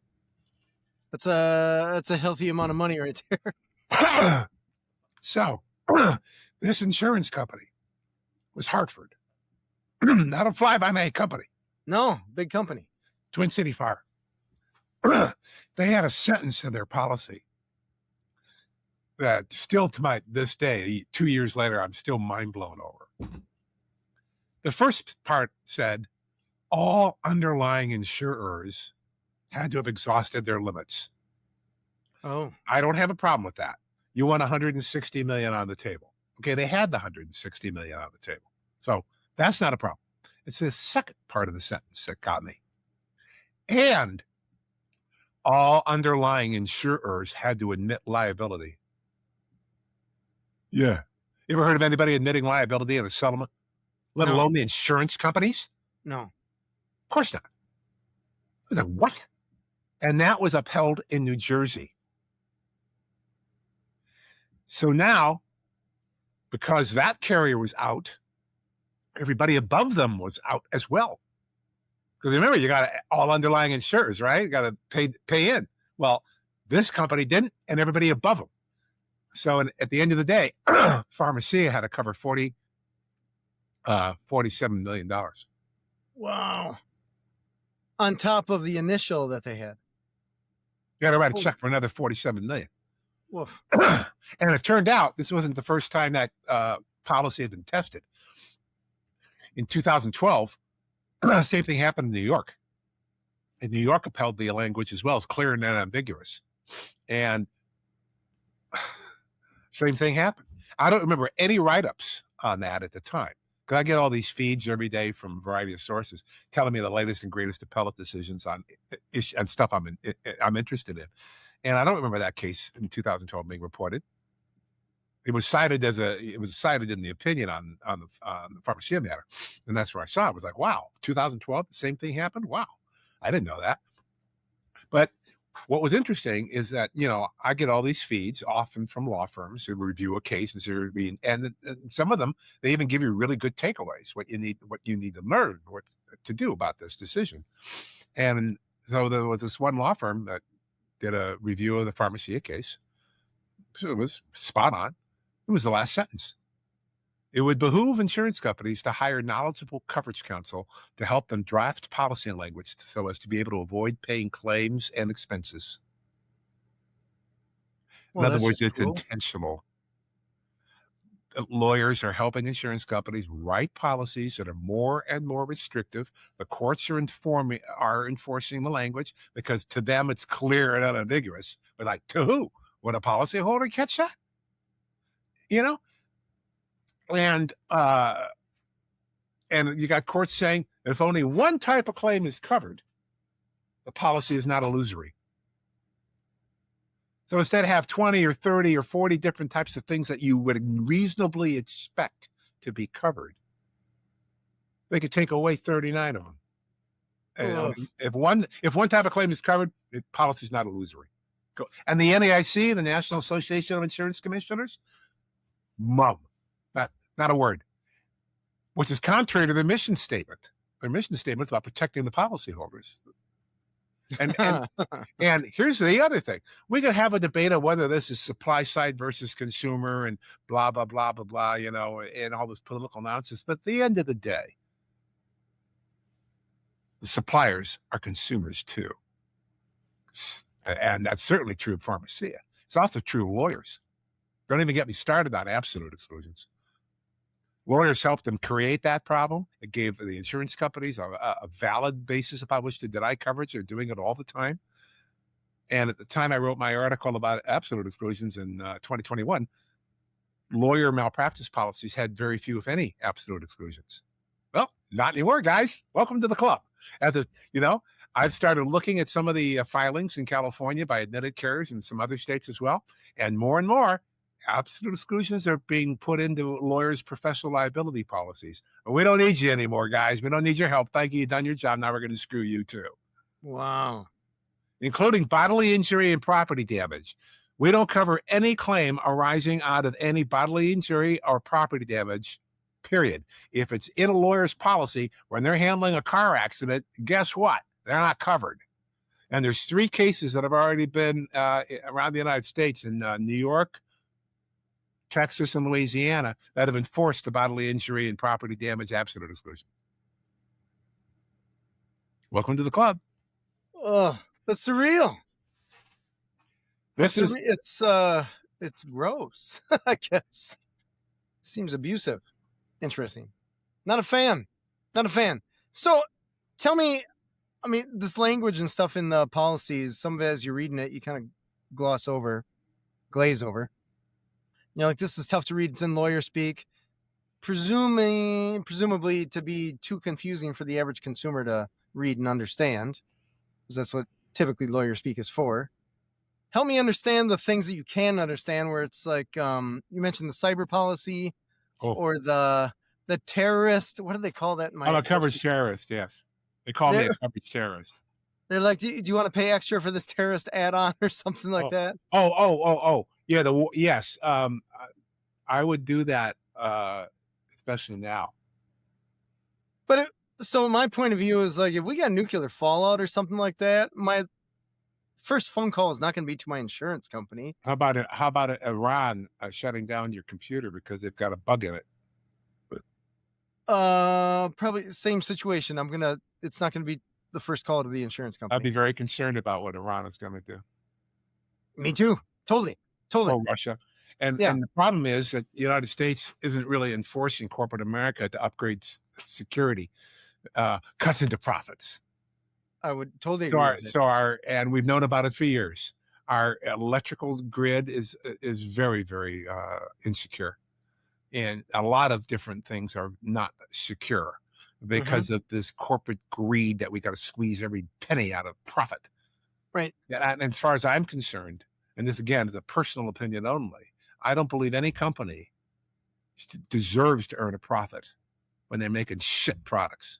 That's a healthy amount of money right there. So this insurance company was Hartford. Not a fly-by-night company. No, big company. Twin City Fire. They had a sentence in their policy that still to this day, 2 years later, I'm still mind blown over. The first part said all underlying insurers had to have exhausted their limits. Oh. I don't have a problem with that. You want $160 million on the table. Okay, they had the $160 million on the table. So that's not a problem. It's the second part of the sentence that got me. And all underlying insurers had to admit liability. Yeah. You ever heard of anybody admitting liability in a settlement? let No. alone the insurance companies? No. Of course not. I was like, what? And that was upheld in New Jersey. So now, because that carrier was out, everybody above them was out as well. Because remember, you got all underlying insurers, right? You got to pay in. Well, this company didn't, and everybody above them. So at the end of the day, Pharmacia had to cover $47 million. Wow. On top of the initial that they had. You had to write a check for another $47 million. Woof. And it turned out this wasn't the first time that policy had been tested. In 2012, same thing happened in New York. And New York upheld the language as well as clear and unambiguous. And same thing happened. I don't remember any write-ups on that at the time, because I get all these feeds every day from a variety of sources telling me the latest and greatest appellate decisions on stuff I'm interested in. And I don't remember that case in 2012 being reported. It was cited in the opinion on the Pharmacia matter, and that's where I saw it. I was like, wow, 2012, the same thing happened. Wow, I didn't know that. But what was interesting is that, I get all these feeds often from law firms who review a case and some of them, they even give you really good takeaways, what you need to learn, what to do about this decision. And so there was this one law firm that did a review of the Pharmacia case. So it was spot on. It was the last sentence. It would behoove insurance companies to hire knowledgeable coverage counsel to help them draft policy and language so as to be able to avoid paying claims and expenses. In other words, it's intentional. Lawyers are helping insurance companies write policies that are more and more restrictive. The courts are enforcing the language because to them it's clear and unambiguous. But like, to who? Would a policyholder catch that? And you got courts saying if only one type of claim is covered, the policy is not illusory. So instead have 20 or 30 or 40 different types of things that you would reasonably expect to be covered, they could take away 39 of them. If one type of claim is covered, the policy is not illusory. And the NAIC, the National Association of Insurance Commissioners, mum, not a word, which is contrary to their mission statement. Their mission statement is about protecting the policyholders. And here's the other thing. We could have a debate on whether this is supply side versus consumer and blah, blah, blah, blah, blah, and all this political nonsense. But at the end of the day, the suppliers are consumers too. And that's certainly true of Pharmacia. It's also true of lawyers. Don't even get me started on absolute exclusions. Lawyers helped them create that problem. It gave the insurance companies a valid basis upon which to deny coverage. They're doing it all the time. And at the time I wrote my article about absolute exclusions in 2021, lawyer malpractice policies had very few, if any, absolute exclusions. Well, not anymore, guys. Welcome to the club. I've started looking at some of the filings in California by admitted carriers and some other states as well. And more, absolute exclusions are being put into lawyers' professional liability policies. We don't need you anymore, guys. We don't need your help. Thank you. You've done your job. Now we're going to screw you too. Wow. Including bodily injury and property damage. We don't cover any claim arising out of any bodily injury or property damage, period. If it's in a lawyer's policy, when they're handling a car accident, guess what? They're not covered. And there's 3 cases that have already been around the United States in New York, Texas, and Louisiana that have enforced the bodily injury and property damage absolute exclusion. Welcome to the club. Oh, that's surreal. It's gross, I guess. Seems abusive. Interesting. Not a fan. So tell me, this language and stuff in the policies, some of it as you're reading it, you kind of glaze over. Like, this is tough to read. It's in lawyer speak. Presumably to be too confusing for the average consumer to read and understand, because that's what typically lawyer speak is for. Help me understand the things that you can understand, where it's like, you mentioned the cyber policy or the the terrorist. What do they call that in I'm my a coverage industry? terrorist. Yes, they call me a They're coverage terrorist. they're like, do you want to pay extra for this terrorist add-on or something like Oh, that? yeah. Yes. I would do that, especially now. But so my point of view is like, if we got nuclear fallout or something like that, my first phone call is not going to be to my insurance company. How about it? How about Iran shutting down your computer because they've got a bug in it? Probably same situation. It's not gonna be the first call to the insurance I'd be company. very concerned about what Iran is going to do, Me too. Totally. Totally. or Russia. Yeah. And the problem is that the United States isn't really enforcing corporate America to upgrade security, cuts into profits. I would totally agree with it. And we've known about it for years. Our electrical grid is very, very insecure, and a lot of different things are not secure Hmm. because of this corporate greed that we got to squeeze every penny out of profit. Right. And as far as I'm concerned, and this again is a personal opinion only, I don't believe any company deserves to earn a profit when they're making shit products.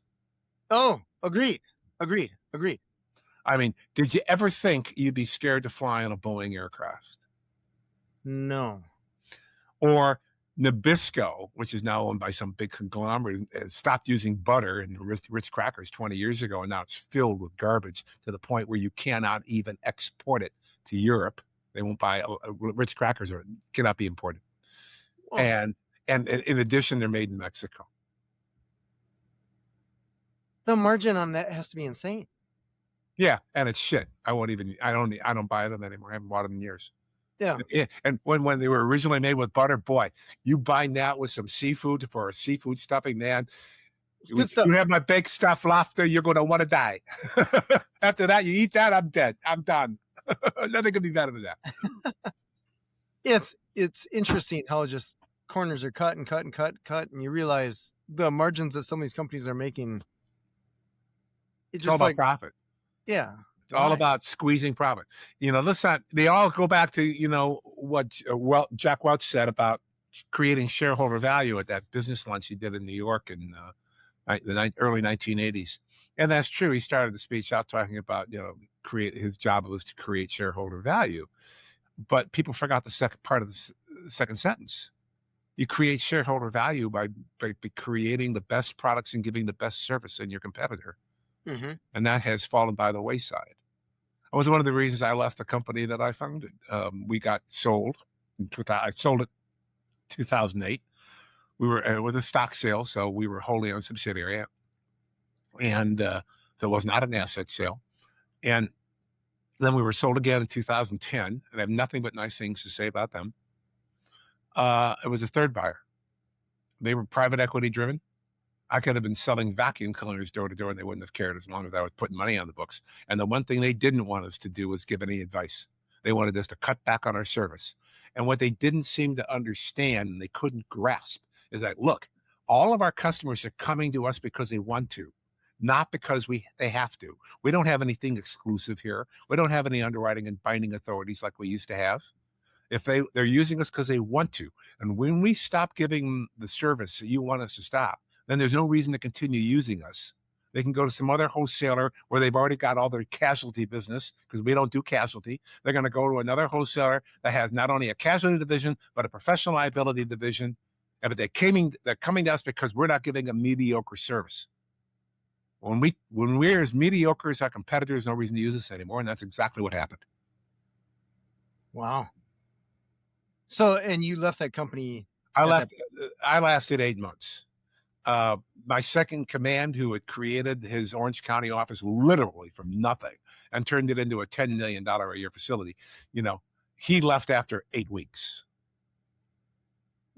Oh, agreed. Agreed. Agreed. I mean, did you ever think you'd be scared to fly on a Boeing aircraft? No. Or Nabisco, which is now owned by some big conglomerate, stopped using butter and Ritz crackers 20 years ago, and now it's filled with garbage to the point where you cannot even export it to Europe. They won't buy Ritz crackers or cannot be imported. Oh, And in addition, they're made in Mexico. the margin on that has to be insane. Yeah, and it's shit. I don't buy them anymore. I haven't bought them in years. Yeah. Yeah, and when they were originally made with butter, boy, you bind that with some seafood for a seafood stuffing, man. It's good stuff. You have my baked stuff laughter, you're going to want to die. After that, you eat that, I'm dead. I'm done. Nothing could be better than that. It's interesting how just corners are cut and cut and cut, and you realize the margins that some of these companies are making. It's It's all just about like, profit. yeah. It's all Why? about squeezing profit. Let's not, they all go back to, what Jack Welch said about creating shareholder value at that business lunch he did in New York in the early 1980s. And that's true. He started the speech out talking about, his job was to create shareholder value. But people forgot the second part of the second sentence. You create shareholder value by creating the best products and giving the best service in your competitor. Mm-hmm. And that has fallen by the wayside. It was one of the reasons I left the company that I founded. We got sold. I sold it 2008. It was a stock sale, so we were wholly owned subsidiary, and so it was not an asset sale. And then we were sold again in 2010, and I have nothing but nice things to say about them. It was a third buyer. They were private equity driven. I could have been selling vacuum cleaners door to door, and they wouldn't have cared as long as I was putting money on the books. And the one thing they didn't want us to do was give any advice. They wanted us to cut back on our service. And what they didn't seem to understand and they couldn't grasp is that, look, all of our customers are coming to us because they want to, not because they have to. We don't have anything exclusive here. We don't have any underwriting and binding authorities like we used to have. If they're using us because they want to. And when we stop giving them the service that you want us to stop, then there's no reason to continue using us. They can go to some other wholesaler where they've already got all their casualty business, because we don't do casualty. They're going to go to another wholesaler that has not only a casualty division, but a professional liability division. But they're coming to us because we're not giving a mediocre service. When we're as mediocre as our competitors, no reason to use us anymore. And that's exactly what happened. Wow. So, and you left that company. I lasted 8 months. My second command, who had created his Orange County office literally from nothing and turned it into a $10 million a year facility, he left after 8 weeks.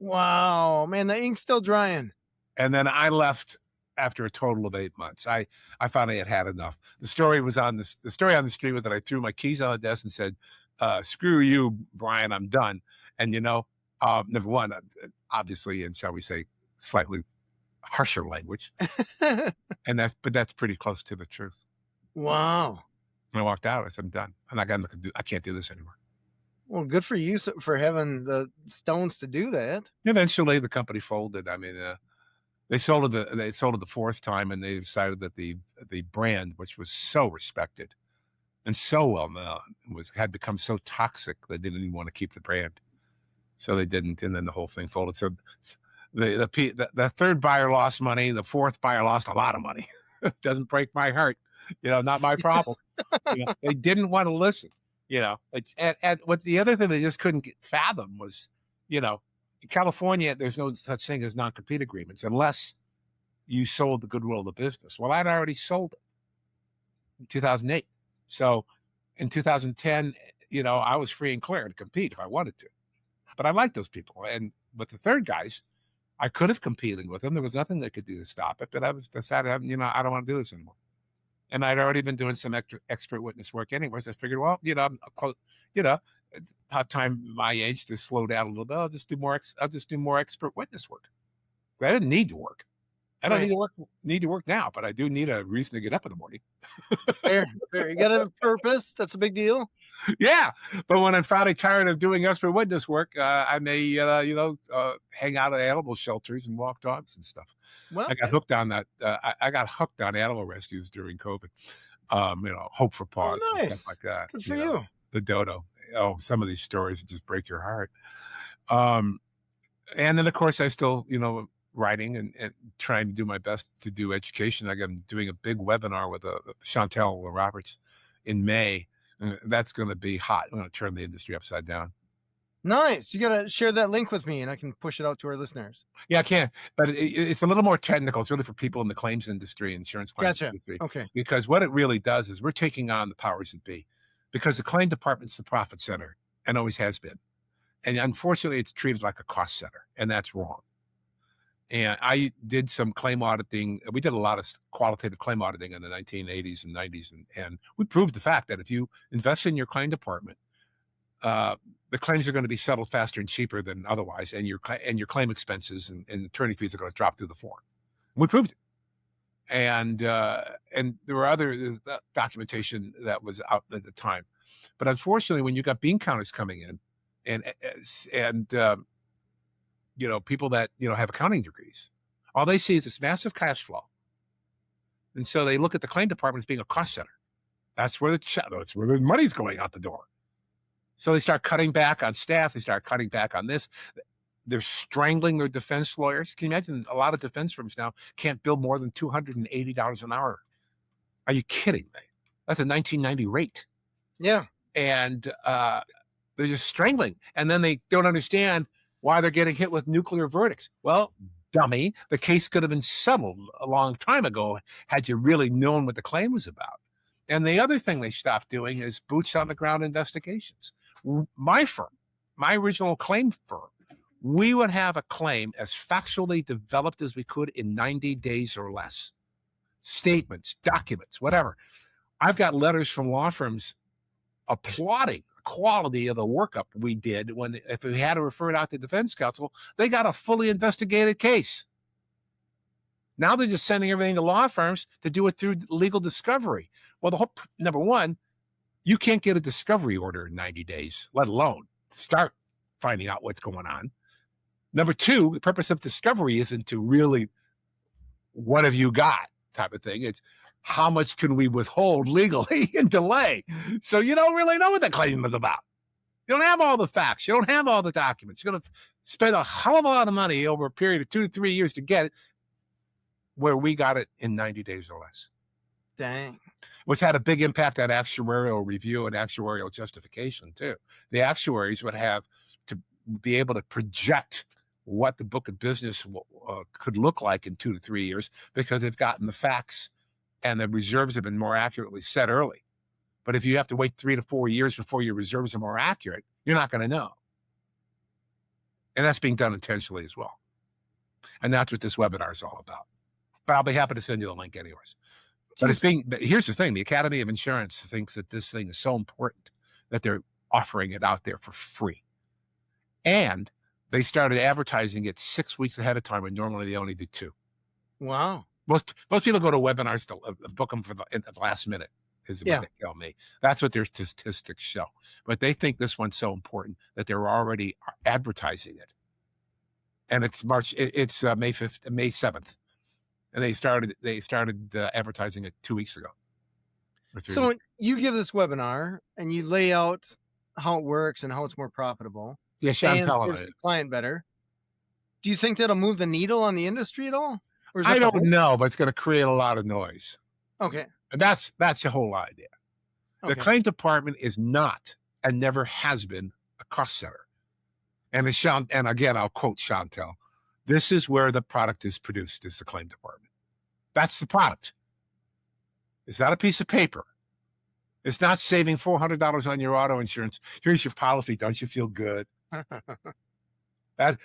Wow, man, the ink's still drying. And then I left after a total of 8 months. I finally had enough. The story on the street was that I threw my keys on the desk and said, screw you, Brian, I'm done. And, number one, obviously, and shall we say, slightly harsher language. But that's pretty close to the truth. Wow. When I walked out, I said, I'm done. I can't do this anymore. Well, good for you for having the stones to do that. Eventually, the company folded. I mean, They sold it the fourth time, and they decided that the brand, which was so respected and so well known, had become so toxic they didn't even want to keep the brand. So they didn't, and then the whole thing folded. So the third buyer lost money. The fourth buyer lost a lot of money. Doesn't break my heart, not my problem. They didn't want to listen. And what the other thing they just couldn't fathom was, in California, there's no such thing as non-compete agreements unless you sold the goodwill of the business. Well, I'd already sold it in 2008. So in 2010, I was free and clear to compete if I wanted to. But I liked those people. And with the third guys, I could have competed with them. There was nothing they could do to stop it. But I was decided, I don't want to do this anymore. And I'd already been doing some expert witness work anyway. So I figured, well, I'm close, it's about time my age to slow down a little bit. I'll just do more expert witness work. But I didn't need to work. I don't need to work now, but I do need a reason to get up in the morning. Fair. You got to have a purpose. That's a big deal. Yeah, but when I'm finally tired of doing expert witness work, I may, hang out at animal shelters and walk dogs and stuff. Well, I got hooked on that. I got hooked on animal rescues during COVID. Hope for Paws and stuff like that. Good for you. The dodo. Oh, some of these stories just break your heart. And then of course I still, writing and trying to do my best to do education. I'm doing a big webinar with Chantel Roberts in May. That's going to be hot. I'm going to turn the industry upside down. Nice. You got to share that link with me and I can push it out to our listeners. Yeah, I can. But it's a little more technical. It's really for people in the claims industry, insurance claims industry. Okay. Because what it really does is we're taking on the powers that be, because the claim department's the profit center and always has been. And unfortunately, it's treated like a cost center, and that's wrong. And I did some claim auditing. We did a lot of qualitative claim auditing in the 1980s and 90s. And we proved the fact that if you invest in your claim department, the claims are going to be settled faster and cheaper than otherwise. And your claim expenses and attorney fees are going to drop through the floor. We proved it. And there were other documentation that was out at the time. But unfortunately, when you got bean counters coming in and people that, have accounting degrees, all they see is this massive cash flow. And so they look at the claim department as being a cost center. That's where the money's going out the door. So they start cutting back on staff. They start cutting back on this. They're strangling their defense lawyers. Can you imagine a lot of defense firms now can't bill more than $280 an hour? Are you kidding me? That's a 1990 rate. Yeah. And they're just strangling. And then they don't understand why they're getting hit with nuclear verdicts. Well, dummy, the case could have been settled a long time ago had you really known what the claim was about. And the other thing they stopped doing is boots on the ground investigations. My firm, my original claim firm, we would have a claim as factually developed as we could in 90 days or less. Statements, documents, whatever. I've got letters from law firms applauding the quality of the workup we did if we had to refer it out to defense counsel. They got a fully investigated case. Now they're just sending everything to law firms to do it through legal discovery. Well, number one, you can't get a discovery order in 90 days, let alone start finding out what's going on. Number two, the purpose of discovery isn't to really, what have you got type of thing. It's how much can we withhold legally and delay? So you don't really know what the claim is about. You don't have all the facts. You don't have all the documents. You're going to spend a hell of a lot of money over a period of 2 to 3 years to get it, where we got it in 90 days or less. Dang. Which had a big impact on actuarial review and actuarial justification, too. The actuaries would have to be able to project what the book of business could look like in 2 to 3 years, because they've gotten the facts and the reserves have been more accurately set early. But if you have to wait 3 to 4 years before your reserves are more accurate, you're not going to know. And that's being done intentionally as well. And that's what this webinar is all about. But I'll be happy to send you the link anyways. But here's the thing. The Academy of Insurance thinks that this thing is so important that they're offering it out there for free. And they started advertising it 6 weeks ahead of time, when normally they only do 2. Wow. Most people go to webinars to book them at the last minute, is what they tell me. That's what their statistics show. But they think this one's so important that they're already advertising it. and it's March. It's May 5th, May 7th, and they started advertising it 2 weeks ago or 3 So weeks. when you give this webinar and you lay out how it works and how it's more profitable Yeah, and Chantel serves and the client better, do you think that'll move the needle on the industry at all? Or is I that the don't hope? know, but it's going to create a lot of noise, Okay. and that's the whole idea. The Okay. claim department is not and never has been a cost center. And and again, I'll quote Chantel: "This is where the product is produced. Is the claim department? That's the product. It's not a piece of paper. It's not saving $400 on your auto insurance. Here's your policy. Don't you feel good?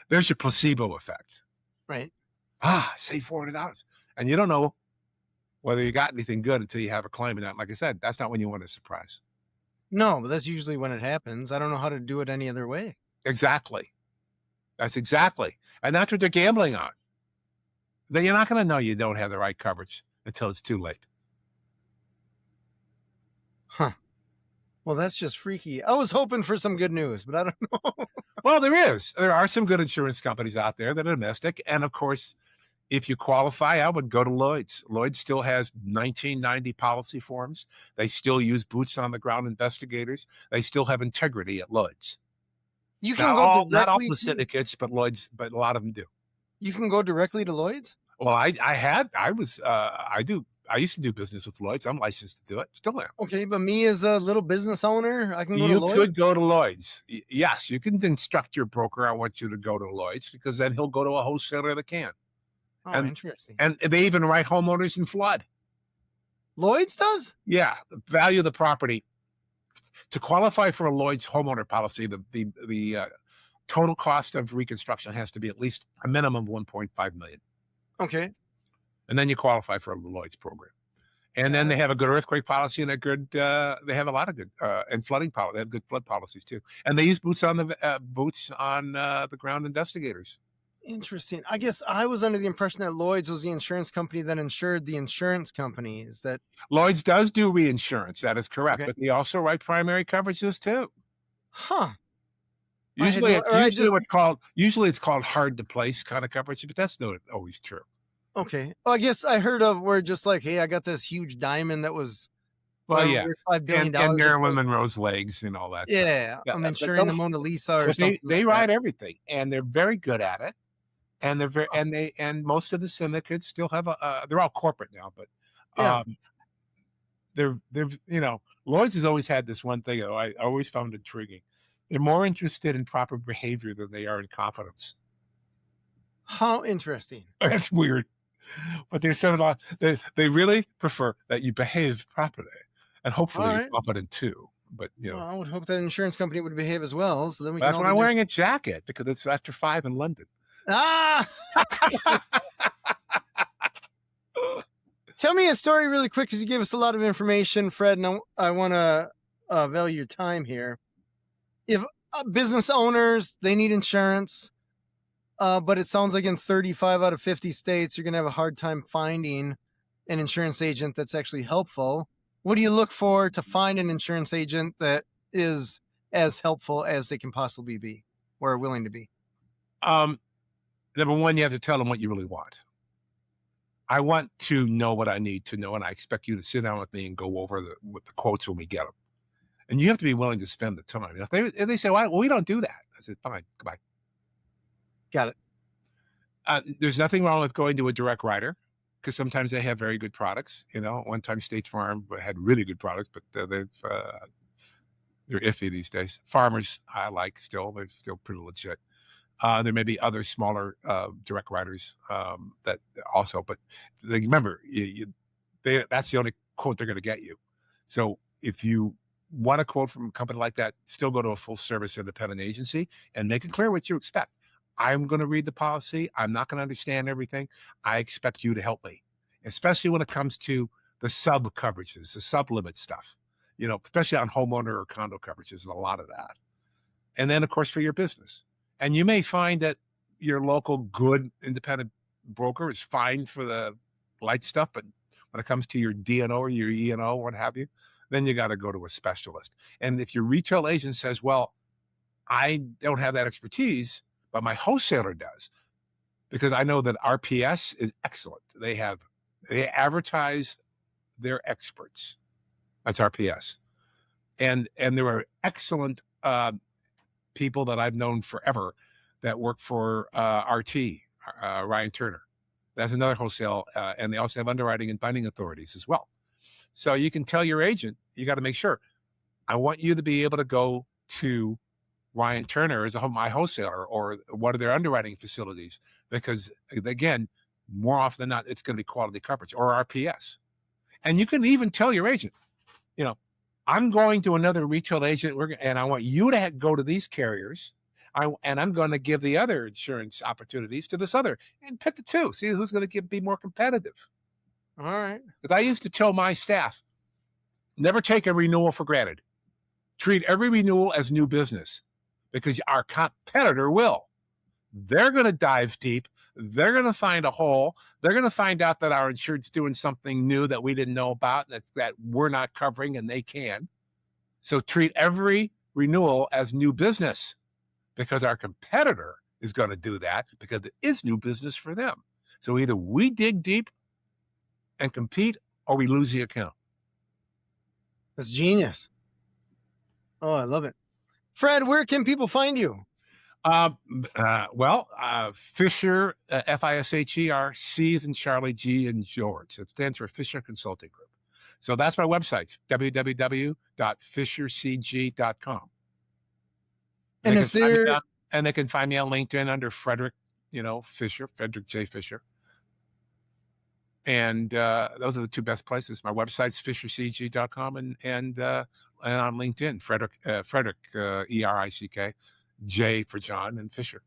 There's your placebo effect. Right. Save $400, and you don't know whether you got anything good until you have a claim. And that, like I said, that's not when you want a surprise. No, but that's usually when it happens. I don't know how to do it any other way. Exactly. That's exactly, and that's what they're gambling on. Then you're not going to know you don't have the right coverage until it's too late. Huh. Well, that's just freaky. I was hoping for some good news, but I don't know. Well, there are some good insurance companies out there that are domestic, and of course, if you qualify, I would go to Lloyd's. Lloyd's still has 1990 policy forms. They still use boots on the ground investigators. They still have integrity at Lloyd's. You can Not go all directly the to syndicates, but Lloyd's, but a lot of them do. you can go directly to Lloyd's? Well, I used to do business with Lloyd's. I'm licensed to do it. Still am. Okay, but me as a little business owner, I can go to You Lloyd's? could go to Lloyd's. Yes, you can instruct your broker. I want you to go to Lloyd's, because then he'll go to a wholesaler that can. Oh, And interesting. and they even write homeowners and flood. Lloyd's does? Yeah, the value of the property. To qualify for a Lloyd's homeowner policy, the total cost of reconstruction has to be at least a minimum of 1.5 million, Okay. and then you qualify for a Lloyd's program. And then Got they it. have a good earthquake policy and a good. They have a lot of good and flooding policy. They have good flood policies too, and they use boots on the ground investigators. Interesting. I guess I was under the impression that Lloyd's was the insurance company that insured the insurance companies. That Lloyd's does do reinsurance. That is correct, Okay. but they also write primary coverages too. Huh. I had no- or I Usually it's called hard to place kind of coverage, but that's not always true. Okay. Well, I guess I heard of where just like, hey, I got this huge diamond that was Well, yeah, worth $5 billion. and Marilyn Monroe's legs and all that stuff. Yeah, Yeah, I'm insuring the Mona Lisa or but something. they like write that. everything, and they're very good at it. And they're very and most of the syndicates still have they're all corporate now, but Yeah. they're Lloyd's has always had this one thing that I always found intriguing. They're more interested in proper behavior than they are in competence. How interesting. That's weird, but there's some they really prefer that you behave properly, and hopefully All you're right. competent too. But Well, I would hope that insurance company would behave as well. So then we can that's all why I'm be wearing a jacket, because it's after 5 in London. Ah! Tell me a story really quick, because you gave us a lot of information, Fred, and I want to value your time here. If business owners, they need insurance, but it sounds like in 35 out of 50 states, you're going to have a hard time finding an insurance agent that's actually helpful. What do you look for to find an insurance agent that is as helpful as they can possibly be or are willing to be? Number one, you have to tell them what you really want. I want to know what I need to know, and I expect you to sit down with me and go over with the quotes when we get them. And you have to be willing to spend the time. If they say, well, we don't do that, I said, fine, goodbye. Got it. There's nothing wrong with going to a direct writer, because sometimes they have very good products. One time State Farm had really good products, but they're iffy these days. Farmers, I like still. They're still pretty legit. There may be other smaller direct writers that also, but remember, that's the only quote they're going to get you. So if you want a quote from a company like that, still go to a full service independent agency and make it clear what you expect. I'm going to read the policy. I'm not going to understand everything. I expect you to help me, especially when it comes to the sub coverages, the sub limit stuff, especially on homeowner or condo coverages, and a lot of that. And then, of course, for your business. And you may find that your local good independent broker is fine for the light stuff, but when it comes to your D&O or your E&O, what have you, then you got to go to a specialist. And if your retail agent says, well, I don't have that expertise, but my wholesaler does, because I know that RPS is excellent. They advertise their experts. That's RPS. And there are excellent people that I've known forever that work for RT, Ryan Turner. That's another wholesale, and they also have underwriting and binding authorities as well. So you can tell your agent, you got to make sure, I want you to be able to go to Ryan Turner as my wholesaler or one of their underwriting facilities, because again, more often than not, it's going to be quality coverage or RPS. And you can even tell your agent, I'm going to another retail agent, and I want you to go to these carriers. And I'm going to give the other insurance opportunities to this other, and pick the two. See who's going to be more competitive. All right. Because I used to tell my staff, never take a renewal for granted. Treat every renewal as new business, because our competitor will. They're going to dive deep. They're going to find a hole. They're going to find out that our insured's doing something new that we didn't know about, that we're not covering, and they can. So treat every renewal as new business, because our competitor is going to do that, because it is new business for them. So either we dig deep and compete, or we lose the account. That's genius. Oh, I love it. Fred, where can people find you? Fisher, Fisher, C as in Charlie, G in George. It stands for Fisher Consulting Group. So that's my website, www.fishercg.com. And is there... And they can find me on LinkedIn under Frederick, Fisher, Frederick J. Fisher. And those are the two best places. My website's fishercg.com and on LinkedIn, Frederick, ERICK, J for John, and Fisher.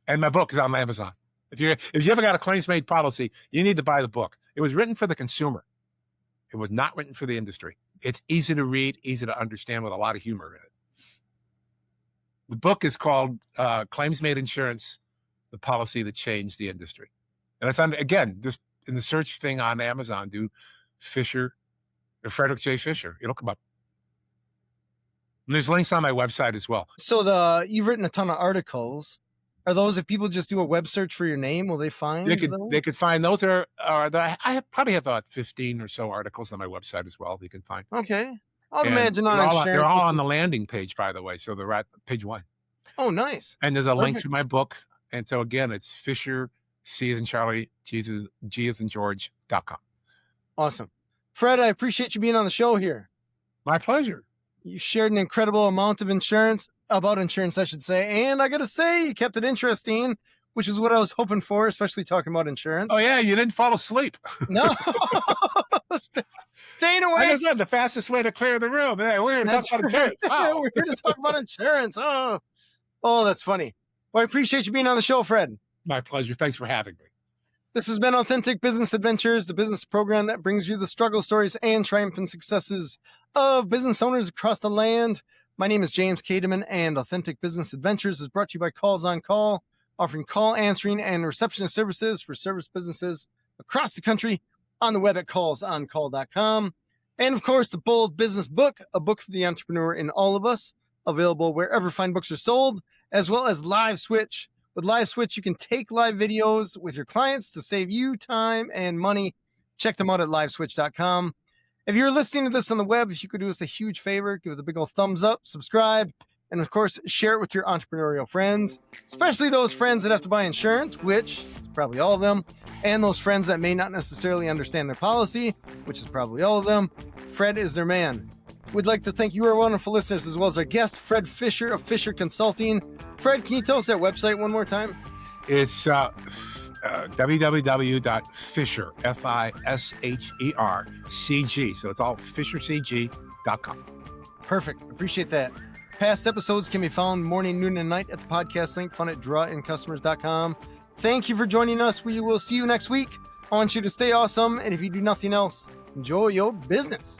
And my book is on Amazon. If you ever got a claims-made policy, you need to buy the book. It was written for the consumer. It was not written for the industry. It's easy to read, easy to understand, with a lot of humor in it. The book is called Claims-Made Insurance, the Policy That Changed the Industry. And it's again, just in the search thing on Amazon, do Fisher or Frederick J. Fisher. It'll come up. And there's links on my website as well. So you've written a ton of articles. Are those, if people just do a web search for your name, will they find They those? could find those. Probably have about 15 or so articles on my website as well. You can find. Okay. I'd imagine on insurance. They're all on the landing page, by the way. So they're at page 1. Oh, nice. And there's a link to my book. And so again, it's Fisher, C as in Charlie, G as in George.com. Awesome. Fred, I appreciate you being on the show here. My pleasure. You shared an incredible amount of insurance, I should say. And I got to say, you kept it interesting, which is what I was hoping for, especially talking about insurance. Oh, yeah. You didn't fall asleep. No. Staying away. Like I said, the fastest way to clear the room. Hey, we're here to talk about insurance. Wow. We're here to talk about insurance. Oh, that's funny. Well, I appreciate you being on the show, Fred. My pleasure. Thanks for having me. This has been Authentic Business Adventures, the business program that brings you the struggle stories and triumphant successes of business owners across the land. My name is James Kademan, and Authentic Business Adventures is brought to you by Calls on Call, offering call answering and receptionist services for service businesses across the country, on the web at callsoncall.com. And of course, the Bold Business Book, a book for the entrepreneur in all of us, available wherever fine books are sold, as well as Live Switch. With Live Switch, you can take live videos with your clients to save you time and money. Check them out at liveswitch.com. If you're listening to this on the web, if you could do us a huge favor, give it a big old thumbs up, subscribe, and of course, share it with your entrepreneurial friends, especially those friends that have to buy insurance, which is probably all of them, and those friends that may not necessarily understand their policy, which is probably all of them. Fred is their man. We'd like to thank you, our wonderful listeners, as well as our guest, Fred Fisher of Fisher Consulting. Fred, can you tell us that website one more time? It's www.fisher, FISHERCG. So it's all fishercg.com. Perfect. Appreciate that. Past episodes can be found morning, noon, and night at the podcast link found at drawincustomers.com. Thank you for joining us. We will see you next week. I want you to stay awesome. And if you do nothing else, enjoy your business.